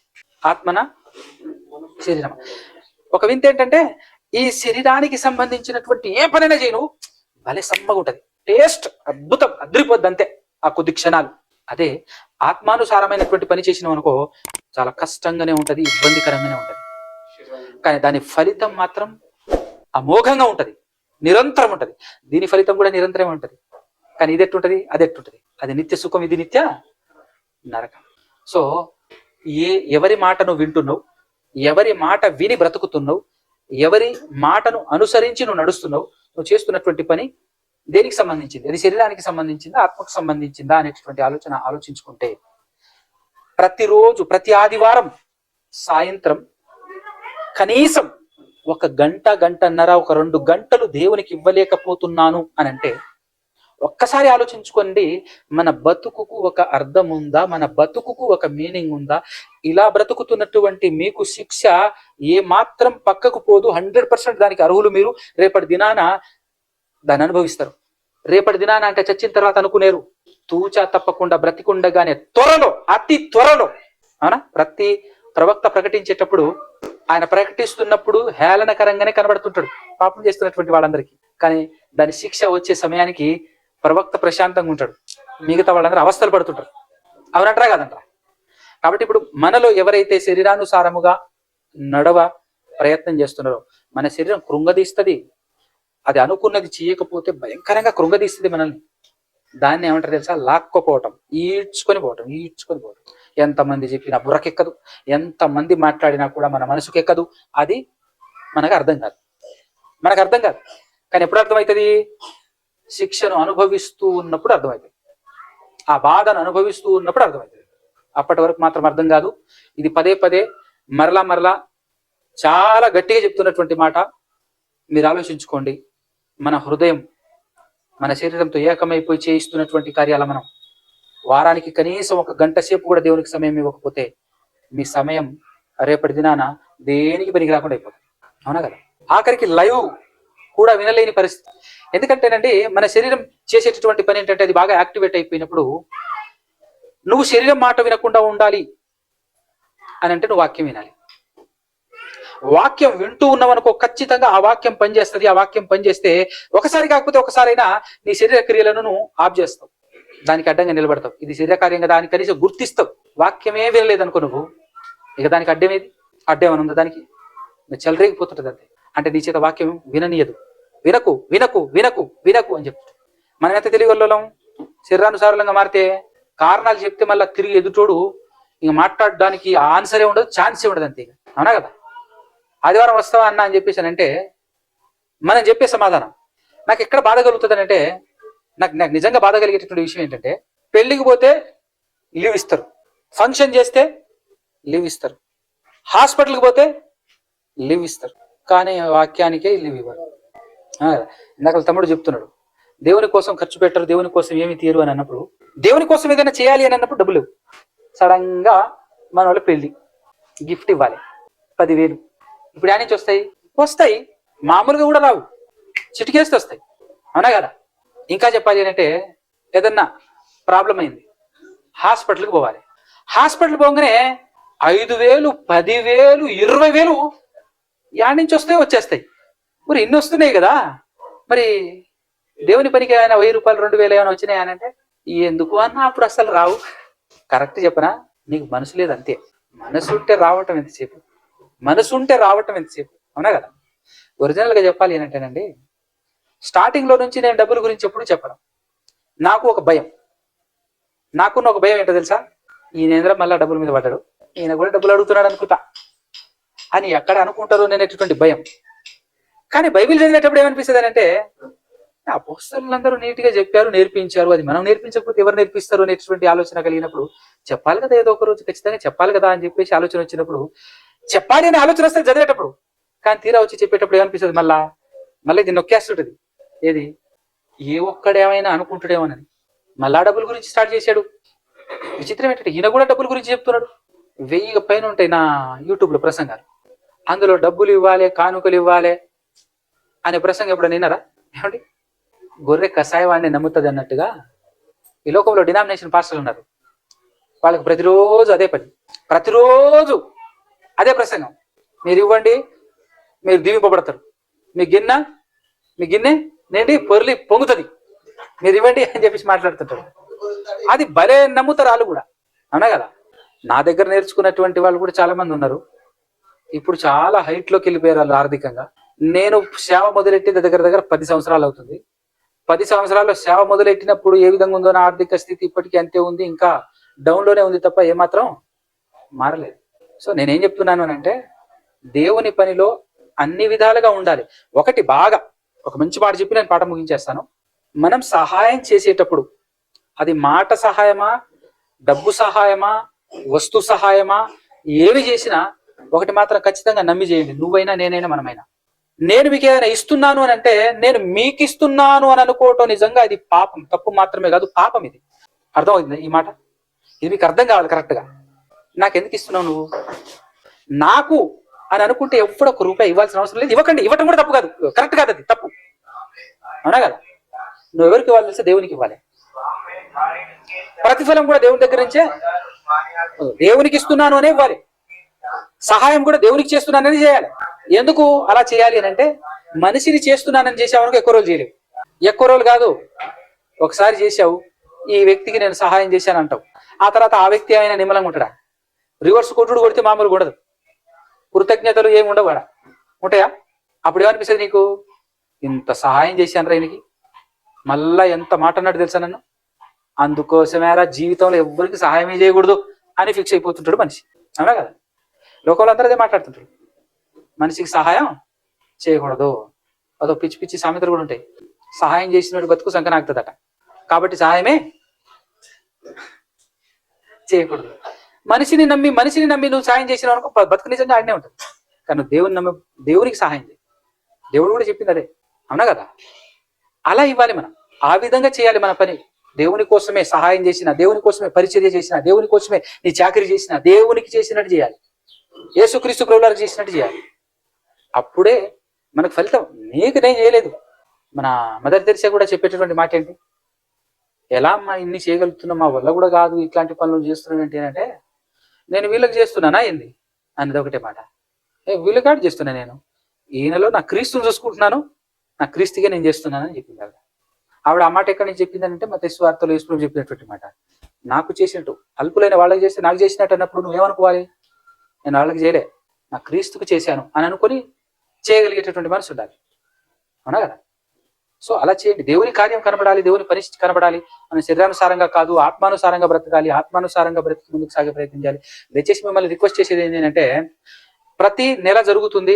[SPEAKER 1] ఆత్మన, శరీరం. ఒక వింత ఏంటంటే, ఈ శరీరానికి సంబంధించినటువంటి ఏ పనైనా చేయను భలే సమ్మగా ఉంటది, టేస్ట్ అద్భుతం, అద్రిపోద్ది అంతే ఆ కొద్ది క్షణాలు. అదే ఆత్మానుసారమైనటువంటి పని చేసినాం అనుకో చాలా కష్టంగానే ఉంటది, ఇబ్బందికరంగానే ఉంటది. కానీ దాని ఫలితం మాత్రం అమోఘంగా ఉంటది, నిరంతరం ఉంటది. దీని ఫలితం కూడా నిరంతరమే ఉంటది. కానీ ఇది ఎట్టుంటది, అది ఎట్టుంటది? అది నిత్య సుఖం, ఇది నిత్య నరకం. సో ఎవరి మాట నువ్వు వింటున్నావు, ఎవరి మాట విని బ్రతుకుతున్నావు, ఎవరి మాటను అనుసరించి నువ్వు నడుస్తున్నావు, నువ్వు చేస్తున్నటువంటి పని దేనికి సంబంధించింది? అది శరీరానికి సంబంధించిందా, ఆత్మకు సంబంధించిందా అనేటువంటి ఆలోచించుకుంటే, ప్రతిరోజు, ప్రతి ఆదివారం సాయంత్రం కనీసం 1 గంట, గంటన్నర, 2 గంటలు దేవునికి ఇవ్వలేకపోతున్నాను అని అంటే ఒక్కసారి ఆలోచించుకోండి. మన బతుకుకు ఒక అర్థం ఉందా? మన బతుకుకు ఒక మీనింగ్ ఉందా? ఇలా బ్రతుకుతున్నటువంటి మీకు శిక్ష ఏ మాత్రం పక్కకు పోదు. 100% దానికి అర్హులు మీరు. రేపటి దినాన దాన్ని అనుభవిస్తారు. రేపటి దినాన అంటే చచ్చిన తర్వాత అనుకునేరు, తూచా తప్పకుండా బ్రతికుండగానే త్వరలో, అతి త్వరలో. అవునా? ప్రతి ప్రవక్త ప్రకటించేటప్పుడు ఆయన ప్రకటిస్తున్నప్పుడు హేళనకరంగానే కనబడుతుంటాడు పాపం చేస్తున్నటువంటి వాళ్ళందరికీ. కానీ దాని శిక్ష వచ్చే సమయానికి ప్రవక్త ప్రశాంతంగా ఉంటాడు, మిగతా వాళ్ళందరూ అవస్థలు పడుతుంటారు. అవునంటారా కాదంటారా? కాబట్టి ఇప్పుడు మనలో ఎవరైతే శరీరానుసారముగా నడవ ప్రయత్నం చేస్తున్నారో మన శరీరం కృంగదీస్తుంది. అది అనుకున్నది చేయకపోతే భయంకరంగా కృంగదీస్తుంది మనల్ని. దాన్ని ఏమంటారు తెలుసా? లాక్కోపోవటం, ఈడ్చుకొని పోవటం. ఎంతమంది చెప్పినా బుర్రకెక్కదు, ఎంతమంది మాట్లాడినా కూడా మన మనసుకు ఎక్కదు. అది మనకు అర్థం కాదు, కానీ ఎప్పుడు అర్థమవుతుంది? శిక్షను అనుభవిస్తూ ఉన్నప్పుడు అర్థమవుతుంది, ఆ బాధను అనుభవిస్తూ ఉన్నప్పుడు అర్థమవుతుంది. అప్పటి వరకు మాత్రం అర్థం కాదు. ఇది పదే పదే మరలా చాలా గట్టిగా చెప్తున్నటువంటి మాట. మీరు ఆలోచించుకోండి. మన హృదయం మన శరీరంతో ఏకమైపోయి చేయిస్తున్నటువంటి కార్యాల మనం వారానికి కనీసం 1 గంట సేపు కూడా దేవునికి సమయం ఇవ్వకపోతే మీ సమయం రేపటి దినాన దేనికి పనికి రాకుండా అయిపోతుంది. అవునా కదా? ఆఖరికి లైవ్ కూడా వినలేని పరిస్థితి. ఎందుకంటేనండి మన శరీరం చేసేటటువంటి పని ఏంటంటే అది బాగా యాక్టివేట్ అయిపోయినప్పుడు నువ్వు శరీరం మాట వినకుండా ఉండాలి అని అంటే నువ్వు వాక్యం వినాలి. వాక్యం వింటూ ఉన్నావనుకో, ఖచ్చితంగా ఆ వాక్యం పనిచేస్తుంది. ఆ వాక్యం పనిచేస్తే ఒకసారి కాకపోతే ఒకసారైనా నీ శరీర క్రియలను నువ్వు ఆఫ్ చేస్తావు, దానికి అడ్డంగా నిలబడతావు. ఇది శరీరకార్యం కదా అని కనీసం గుర్తిస్తావు. వాక్యమే వినలేదనుకో నువ్వు, ఇక దానికి అడ్డమేది? అడ్డేమని ఉందా దానికి? చెలరేగిపోతుంటది అంతే. అంటే నీ చేత వాక్యం విననీయదు. వినకు వినకు వినకు వినకు అని చెప్తాడు. మనం ఎంత తెలియగలం? శరీరానుసారంగా మారితే కారణాలు చెప్తే మళ్ళీ తిరిగి ఎదుటోడు ఇంక మాట్లాడడానికి ఆన్సరే ఉండదు, ఛాన్సే ఉండదు అంతే. అవునా కదా? ఆదివారం వస్తావా అన్న అని చెప్పేసానంటే మనం చెప్పే సమాధానం నాకు ఎక్కడ బాధ కలుగుతుందనంటే, నాకు నిజంగా బాధ కలిగేటటువంటి విషయం ఏంటంటే, పెళ్లికి పోతే లీవ్ ఇస్తారు, ఫంక్షన్ చేస్తే లీవ్ ఇస్తారు, హాస్పిటల్కి పోతే లీవ్ ఇస్తారు, కానీ వాక్యానికే లీవ్ ఇవ్వరు. ఇందాక తమ్ముడు చెప్తున్నాడు, దేవుని కోసం ఖర్చు పెట్టరు, దేవుని కోసం ఏమి తీరు అని అన్నప్పుడు, దేవుని కోసం ఏదైనా చేయాలి అని అన్నప్పుడు డబ్బులు సడన్ గా మన వాళ్ళు పెళ్లి గిఫ్ట్ ఇవ్వాలి 10,000. ఇప్పుడు ఆ నుంచి వస్తాయి మామూలుగా కూడా రావు, చిటికేస్తే వస్తాయి. అవునా కదా? ఇంకా చెప్పాలి అంటే ఏదన్నా ప్రాబ్లం అయింది, హాస్పిటల్కి పోవాలి. హాస్పిటల్ పోగానే 5,000, 10,000, 20,000 యాడ్ నుంచి వచ్చేస్తాయి. మరి ఇన్ని వస్తున్నాయి కదా, మరి దేవుని పనికి ఏమైనా 1,000 రూపాయలు 2,000 ఏమైనా వచ్చినాయి అని అంటే ఎందుకు అన్నా అప్పుడు అసలు రావు. కరెక్ట్ చెప్పనా? నీకు మనసు లేదు అంతే. మనసు ఉంటే రావటం ఎంతసేపు, అవునా కదా? ఒరిజినల్ గా చెప్పాలి ఏంటంటేనండి, స్టార్టింగ్ లో నుంచి నేను డబ్బుల గురించి ఎప్పుడు చెప్పను. నాకు ఒక భయం, నాకున్న ఒక భయం ఏంటో తెలుసా? ఈయన మళ్ళా డబ్బుల మీద పడ్డాడు, ఈయన కూడా డబ్బులు అడుగుతున్నాడు అనుకుంటా అని ఎక్కడ అనుకుంటారు అనేటటువంటి భయం. కానీ బైబిల్ చదివేటప్పుడు ఏమనిపిస్తుంది అంటే, అపోస్తలులందరూ నీట్ గా చెప్పారు, నేర్పించారు, అది మనం నేర్పించకపోతే ఎవరు నేర్పిస్తారు అనేటువంటి ఆలోచన కలిగినప్పుడు చెప్పాలి కదా, ఏదో ఒక రోజు ఖచ్చితంగా చెప్పాలి కదా అని చెప్పేసి ఆలోచన వచ్చినప్పుడు చెప్పాలి అనే ఆలోచన వస్తే చదివేటప్పుడు. కానీ తీరా వచ్చి చెప్పేటప్పుడు ఏమనిపిస్తుంది, మళ్ళీ దీన్ని నొక్కేస్తుంటది. ఏది? ఏ ఒక్కడేమైనా అనుకుంటాడేమోనని మళ్ళా డబ్బుల గురించి స్టార్ట్ చేశాడు. విచిత్రం ఏంటంటే ఈయన కూడా డబ్బుల గురించి చెప్తున్నాడు. 1000 పైన ఉంటాయి నా యూట్యూబ్లో ప్రసంగాలు, అందులో డబ్బులు ఇవ్వాలి, కానుకలు ఇవ్వాలి అనే ప్రసంగం ఎప్పుడు విన్నారా? ఏమండి, గొర్రె కషాయవాడిని నమ్ముతుంది అన్నట్టుగా ఈ లోకంలో డినామినేషన్ పాస్టర్లు ఉన్నారు. వాళ్ళకి ప్రతిరోజు అదే పని, ప్రతిరోజు అదే ప్రసంగం. మీరు ఇవ్వండి, మీరు దీవింపబడతారు, మీ గిన్నె నేంటి పొర్లి పొంగుతుంది, మీరు ఇవ్వండి అని చెప్పేసి మాట్లాడుతుంటారు. అది భలే నమ్ముతారు వాళ్ళు కూడా. అవునా కదా? నా దగ్గర నేర్చుకున్నటువంటి వాళ్ళు కూడా చాలా మంది ఉన్నారు. ఇప్పుడు చాలా హైట్లోకి వెళ్ళిపోయారు వాళ్ళు ఆర్థికంగా. నేను సేవ మొదలెట్టి దగ్గర 10 సంవత్సరాలు అవుతుంది. 10 సంవత్సరాల్లో సేవ మొదలెట్టినప్పుడు ఏ విధంగా ఉందో నా ఆర్థిక స్థితి ఇప్పటికీ అంతే ఉంది, ఇంకా డౌన్లోనే ఉంది తప్ప ఏమాత్రం మారలేదు. సో నేనేం చెప్తున్నాను అంటే, దేవుని పనిలో అన్ని విధాలుగా ఉండాలి. బాగా ఒక మంచి మాట చెప్పి నేను పాఠం ముగించేస్తాను. మనం సహాయం చేసేటప్పుడు అది మాట సహాయమా, డబ్బు సహాయమా, వస్తు సహాయమా, ఏమి చేసినా ఒకటి మాత్రం ఖచ్చితంగా నమ్మి చేయండి. నువ్వైనా నేనైనా మనమైనా. నేను మీకు ఏదైనా ఇస్తున్నాను అని అంటే నేను మీకు ఇస్తున్నాను అని అనుకోవటం నిజంగా అది పాపం, తప్పు మాత్రమే కాదు, పాపం. ఇది అర్థమవుతుంది ఈ మాట? ఇది మీకు అర్థం కావాలి కరెక్ట్గా. నాకెందుకు ఇస్తున్నావు నువ్వు? నాకు అని అనుకుంటే ఎప్పుడు 1 రూపాయి ఇవ్వాల్సిన అవసరం లేదు. ఇవ్వటం కూడా తప్పు కాదు, కరెక్ట్ కాదు, అది తప్పు. అవునా కదా? నువ్వు ఎవరికి ఇవ్వాలి తెలిస్తే దేవునికి ఇవ్వాలి. ప్రతిఫలం కూడా దేవుని దగ్గర నుంచే. దేవునికి ఇస్తున్నాను అనే ఇవ్వాలి, సహాయం కూడా దేవునికి చేస్తున్నానని చేయాలి. ఎందుకు అలా చేయాలి అని అంటే, మనిషిని చేస్తున్నానని చేసావు ఎక్కువ రోజులు చేయలేవు. ఎక్కువ రోజులు కాదు, ఒకసారి చేసావు, ఈ వ్యక్తికి నేను సహాయం చేశాను అంటావు. ఆ తర్వాత ఆ వ్యక్తి అయినా నిమ్మలంగా ఉంటాడా? రివర్స్ కొట్టుడు కొడితే మామూలుగా ఉండదు, కృతజ్ఞతలు ఏమి ఉండవు వాడ ఉంటాయా? అప్పుడు ఏమనిపిస్తుంది నీకు? ఇంత సహాయం చేశాను రా ఈయనకి, మళ్ళా ఎంత మాట అన్నాడు తెలుసా నన్ను, అందుకోసమేరా జీవితంలో ఎవ్వరికి సహాయమే చేయకూడదు అని ఫిక్స్ అయిపోతుంటాడు మనిషి. అవునా కదా? లోకంలో అందరూ అదే మాట్లాడుతుంటారు, మనిషికి సహాయం చేయకూడదు. అదో పిచ్చి పిచ్చి సామెతలు కూడా ఉంటాయి. సహాయం చేసినోడు బతుకు సంకనాగుతుందట, కాబట్టి సహాయమే చేయకూడదు. మనిషిని నమ్మి నువ్వు సాయం చేసినావు అనుకో, బతుకు నిజంగా ఆడనే ఉంటుంది. కానీ దేవుని నమ్మి దేవునికి సహాయం చేయి. దేవుడు కూడా చెప్పింది అదే. అవునా కదా? అలా ఇవ్వాలి మనం, ఆ విధంగా చేయాలి మన పని. దేవుని కోసమే సహాయం చేసిన, దేవుని కోసమే పరిచర్య చేసిన, దేవుని కోసమే నీ చాకరీ చేసిన, దేవునికి చేసినట్టు చేయాలి, యేసుక్రీస్తు ప్రభువులకు చేసినట్టు చేయాలి. అప్పుడే మనకు ఫలితం. నీకు నేను చేయలేదు. మన మదర్ తెరిసా కూడా చెప్పేటటువంటి మాట ఏంటి? ఎలా అమ్మా ఇన్ని చేయగలుగుతున్నా, మా వల్ల కూడా కాదు ఇట్లాంటి పనులు చేస్తున్నాను ఏంటి అంటే, నేను వీళ్ళకి చేస్తున్నానా ఏంది అన్నది ఒకటే మాట. వీళ్ళకి కాదు చేస్తున్నా, నేను ఈయనలో నా క్రీస్తుని చూసుకుంటున్నాను, నా క్రీస్తుగా నేను చేస్తున్నానని చెప్పింది ఆవిడ. ఆ మాట ఎక్కడి నుంచి చెప్పిందంటే మత్తయి సువార్తలో యేసు చెప్పినటువంటి మాట. నాకు చేసినట్టు అల్పులైన వాళ్ళకి చేస్తే నాకు చేసినట్టు అన్నప్పుడు నువ్వేమనుకోవాలి? నేను వాళ్ళకి చేయలే, నా క్రీస్తుకు చేశాను అని అనుకొని చేయగలిగేటటువంటి మనసు ఉండాలి. అవునా కదా? సో అలా చేయండి. దేవుని కార్యం కనబడాలి, దేవుని పరిస్థితి కనబడాలి. మన శరీరానుసారంగా కాదు, ఆత్మానుసారంగా బ్రతకాలి, ఆత్మానుసారంగా బ్రతికి ముందుకు సాగే ప్రయత్నించాలి. దయచేసి మిమ్మల్ని రిక్వెస్ట్ చేసేది ఏంటంటే, ప్రతి నెల జరుగుతుంది,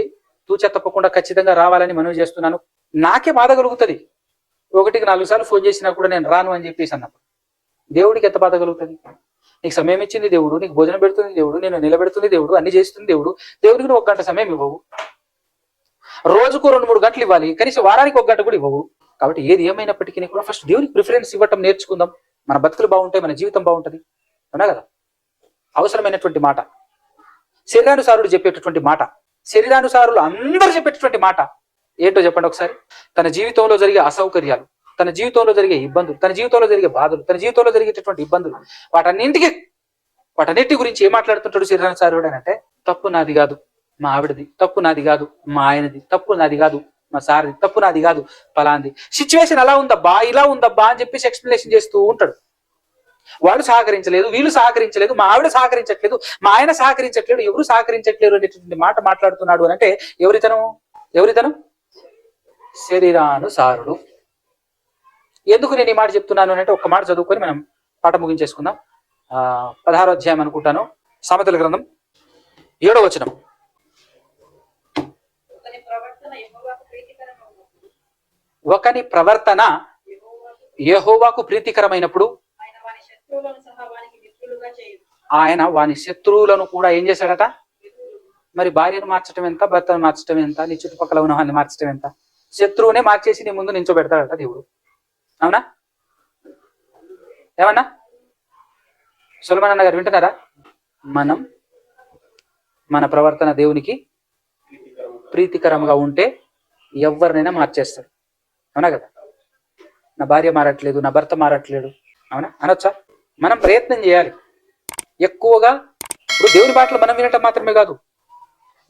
[SPEAKER 1] తూచా తప్పకుండా ఖచ్చితంగా రావాలని మనవి చేస్తున్నాను. నాకే బాధ కలుగుతుంది, 1కి 4 సార్లు ఫోన్ చేసినా కూడా నేను రాను అని చెప్పేసి అన్నప్పుడు దేవుడికి ఎంత బాధ కలుగుతుంది? నీకు సమయం ఇచ్చింది దేవుడు, నీకు భోజనం పెడుతుంది దేవుడు, నేను నిలబెడుతుంది దేవుడు, అన్ని చేస్తుంది దేవుడు. దేవుడికి నువ్వు 1 గంట సమయం ఇవ్వవు, రోజుకు 2-3 గంటలు ఇవ్వాలి, కనీసం వారానికి 1 గంట కూడా ఇవ్వవు. కాబట్టి ఏది ఏమైనప్పటికీ కూడా ఫస్ట్ దేవునికి ప్రిఫరెన్స్ ఇవ్వటం నేర్చుకుందాం. మన బతుకులు బాగుంటాయి, మన జీవితం బాగుంటుంది. అవునా కదా? అవసరమైనటువంటి మాట, శరీరానుసారుడు చెప్పేటటువంటి మాట, శరీరానుసారులు అందరూ చెప్పేటటువంటి మాట ఏంటో చెప్పండి ఒకసారి. తన జీవితంలో జరిగే అసౌకర్యాలు, తన జీవితంలో జరిగే ఇబ్బందులు, తన జీవితంలో జరిగే బాధలు, తన జీవితంలో జరిగేటటువంటి ఇబ్బందులు, వాటన్నిటి గురించి ఏం మాట్లాడుతుంటాడు శరీరానుసారుడు అని అంటే, తప్పు నాది కాదు మా ఆవిడది, తప్పు నాది కాదు మా ఆయనది, తప్పు నాది కాదు మా సార్ది, తప్పు నాది కాదు ఫలాంది, సిచ్యువేషన్ అలా ఉందబ్బా, ఇలా ఉందబ్బా అని చెప్పేసి ఎక్స్ప్లెనేషన్ చేస్తూ ఉంటాడు. వాళ్ళు సహకరించలేదు, వీళ్ళు సహకరించలేదు, మా ఆవిడ సహకరించట్లేదు, మా ఆయన సహకరించట్లేదు, ఎవరు సహకరించట్లేదు అనేటువంటి మాట మాట్లాడుతున్నాడు అని అంటే ఎవరితనం? శరీరానుసారుడు. ఎందుకు నేను ఈ మాట చెప్తున్నాను అంటే, ఒక్క మాట చదువుకొని మనం పాట ముగించేసుకుందాం. 16వ అధ్యాయం అనుకుంటాను, సామెతల గ్రంథం 7వ వచనం. ఒకని ప్రవర్తన యెహోవాకు ప్రీతికరమైనప్పుడు ఆయన వాని శత్రువులను కూడా ఏం చేశాడట? మరి భార్యను మార్చడం ఎంత, భర్తను మార్చడం ఎంత, నీ చుట్టుపక్కల ఉన్న వాళ్ళని మార్చడం ఎంత? శత్రువునే మార్చేసి నీ ముందు నించోబెడతాడట దేవుడు. అవునా? ఏమన్నా సొలొమోను అన్న గారు వింటున్నారా? మన ప్రవర్తన దేవునికి ప్రీతికరంగా ఉంటే ఎవరినైనా మార్చేస్తాడు. అవునా కదా? నా భార్య మారట్లేదు, నా భర్త మారట్లేడు, అవునా అనొచ్చా? మనం ప్రయత్నం చేయాలి ఎక్కువగా. ఇప్పుడు దేవుని మాటలు మనం వినటం మాత్రమే కాదు,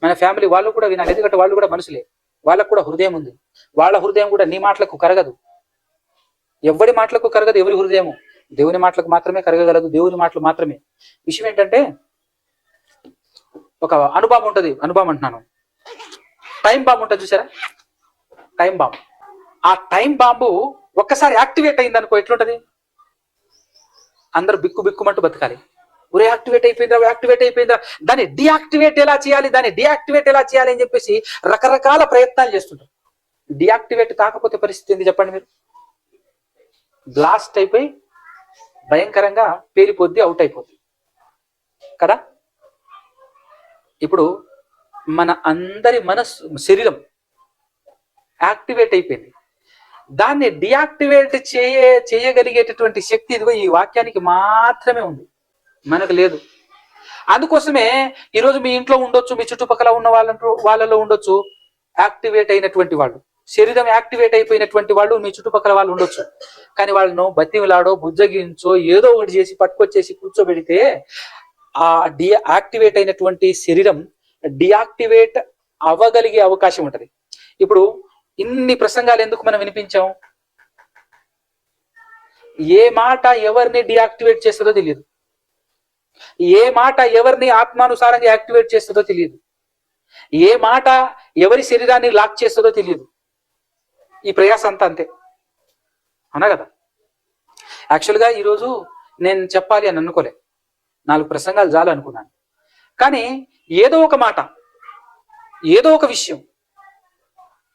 [SPEAKER 1] మన ఫ్యామిలీ వాళ్ళు కూడా వినాలి. ఎందుకంటే వాళ్ళు కూడా మనుషులే, వాళ్ళకు కూడా హృదయం ఉంది. వాళ్ళ హృదయం కూడా నీ మాటలకు కరగదు, ఎవరి మాటలకు కరగదు. ఎవరి హృదయము దేవుని మాటలకు మాత్రమే కరగగలదు, దేవుని మాటలు మాత్రమే. విషయం ఏంటంటే, ఒక అణుబాంబు ఉంటుంది, అణుబాంబు అంటున్నాను, టైం బాంబు ఉంటుంది చూసారా? Time bomb. ఆ టైం బాంబు ఒక్కసారి యాక్టివేట్ అయింది అనుకో, ఎట్లుంటది? అందరూ బిక్కుమంటూ బతకాలి. ఒరే యాక్టివేట్ అయిపోయిందా, దాన్ని డియాక్టివేట్ ఎలా చేయాలి అని చెప్పేసి రకరకాల ప్రయత్నాలు చేస్తుంటారు. డియాక్టివేట్ కాకపోతే పరిస్థితి ఏంది చెప్పండి మీరు? బ్లాస్ట్ అయిపోయి భయంకరంగా పేలిపోద్ది, అవుట్ అయిపోద్ది కదా. ఇప్పుడు మన అందరి శరీరం యాక్టివేట్ అయిపోయింది, దాన్ని డియాక్టివేట్ చేయగలిగేటటువంటి శక్తి ఇదిగో ఈ వాక్యానికి మాత్రమే ఉంది, మనకు లేదు. అందుకోసమే ఈరోజు మీ ఇంట్లో ఉండొచ్చు, మీ చుట్టుపక్కల ఉన్న వాళ్ళలో ఉండొచ్చు యాక్టివేట్ అయినటువంటి వాళ్ళు, శరీరం యాక్టివేట్ అయిపోయినటువంటి వాళ్ళు మీ చుట్టుపక్కల వాళ్ళు ఉండొచ్చు. కానీ వాళ్ళను బతిమిలాడో బుజ్జగించో ఏదో ఒకటి చేసి పట్టుకొచ్చేసి కూర్చోబెడితే ఆ యాక్టివేట్ అయినటువంటి శరీరం డియాక్టివేట్ అవ్వగలిగే అవకాశం ఉంటది. ఇప్పుడు ఇన్ని ప్రసంగాలు ఎందుకు మనం వినిపించాం? ఏ మాట ఎవరిని డియాక్టివేట్ చేస్తుందో తెలియదు, ఏ మాట ఎవరిని ఆత్మానుసారంగా యాక్టివేట్ చేస్తుందో తెలియదు, ఏ మాట ఎవరి శరీరాన్ని లాక్ చేస్తుందో తెలియదు. ఈ ప్రయాస అంతా అంతే, అవునా కదా? యాక్చువల్గా ఈరోజు నేను చెప్పాలి అని అనుకోలే, 4 ప్రసంగాలు చాలు అనుకున్నాను. కానీ ఏదో ఒక మాట, ఏదో ఒక విషయం,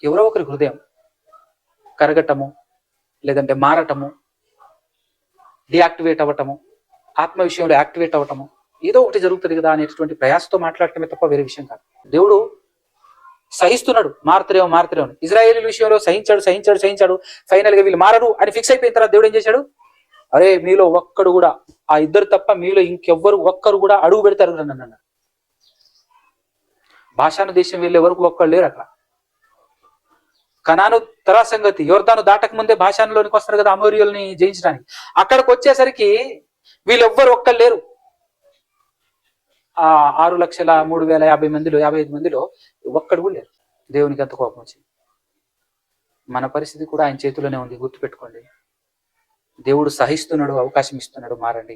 [SPEAKER 1] ఎవరో ఒకరి హృదయం కరగటము, లేదంటే మారటము, డియాక్టివేట్ అవ్వటము, ఆత్మ విషయంలో యాక్టివేట్ అవ్వటము, ఏదో ఒకటి జరుగుతుంది కదా అనేటటువంటి ప్రయాసతో మాట్లాడటమే తప్ప వేరే విషయం కాదు. దేవుడు సహిస్తున్నాడు, మారుతరేమో. ఇజ్రాయేలీల విషయంలో సహించాడు. ఫైనల్ గా వీళ్ళు మారరు అని ఫిక్స్ అయిపోయిన తర్వాత దేవుడు ఏం చేశాడు? అరే మీలో ఒక్కడు కూడా, ఆ ఇద్దరు తప్ప మీలో ఇంకెవ్వరు ఒక్కరు కూడా అడుగు పెడతారు అన్నాడు. భాషాను దేశం వెళ్ళే వరకు ఒక్కడు లేరు అక్కడ. కనాను తరా సంగతి, యోర్దాను దాటక ముందే భాషానులోనికి వస్తారు కదా అమోరియుల్ని జయించడానికి. అక్కడికి వచ్చేసరికి వీళ్ళెవ్వరు ఒక్కరు లేరు. ఆ 6,03,050 మందిలో ఒక్కడు కూడా లేరు. దేవునికి అంత కోపం వచ్చింది. మన పరిస్థితి కూడా ఆయన చేతిలోనే ఉంది, గుర్తుపెట్టుకోండి. దేవుడు సహిస్తున్నాడు, అవకాశం ఇస్తున్నాడు, మారండి.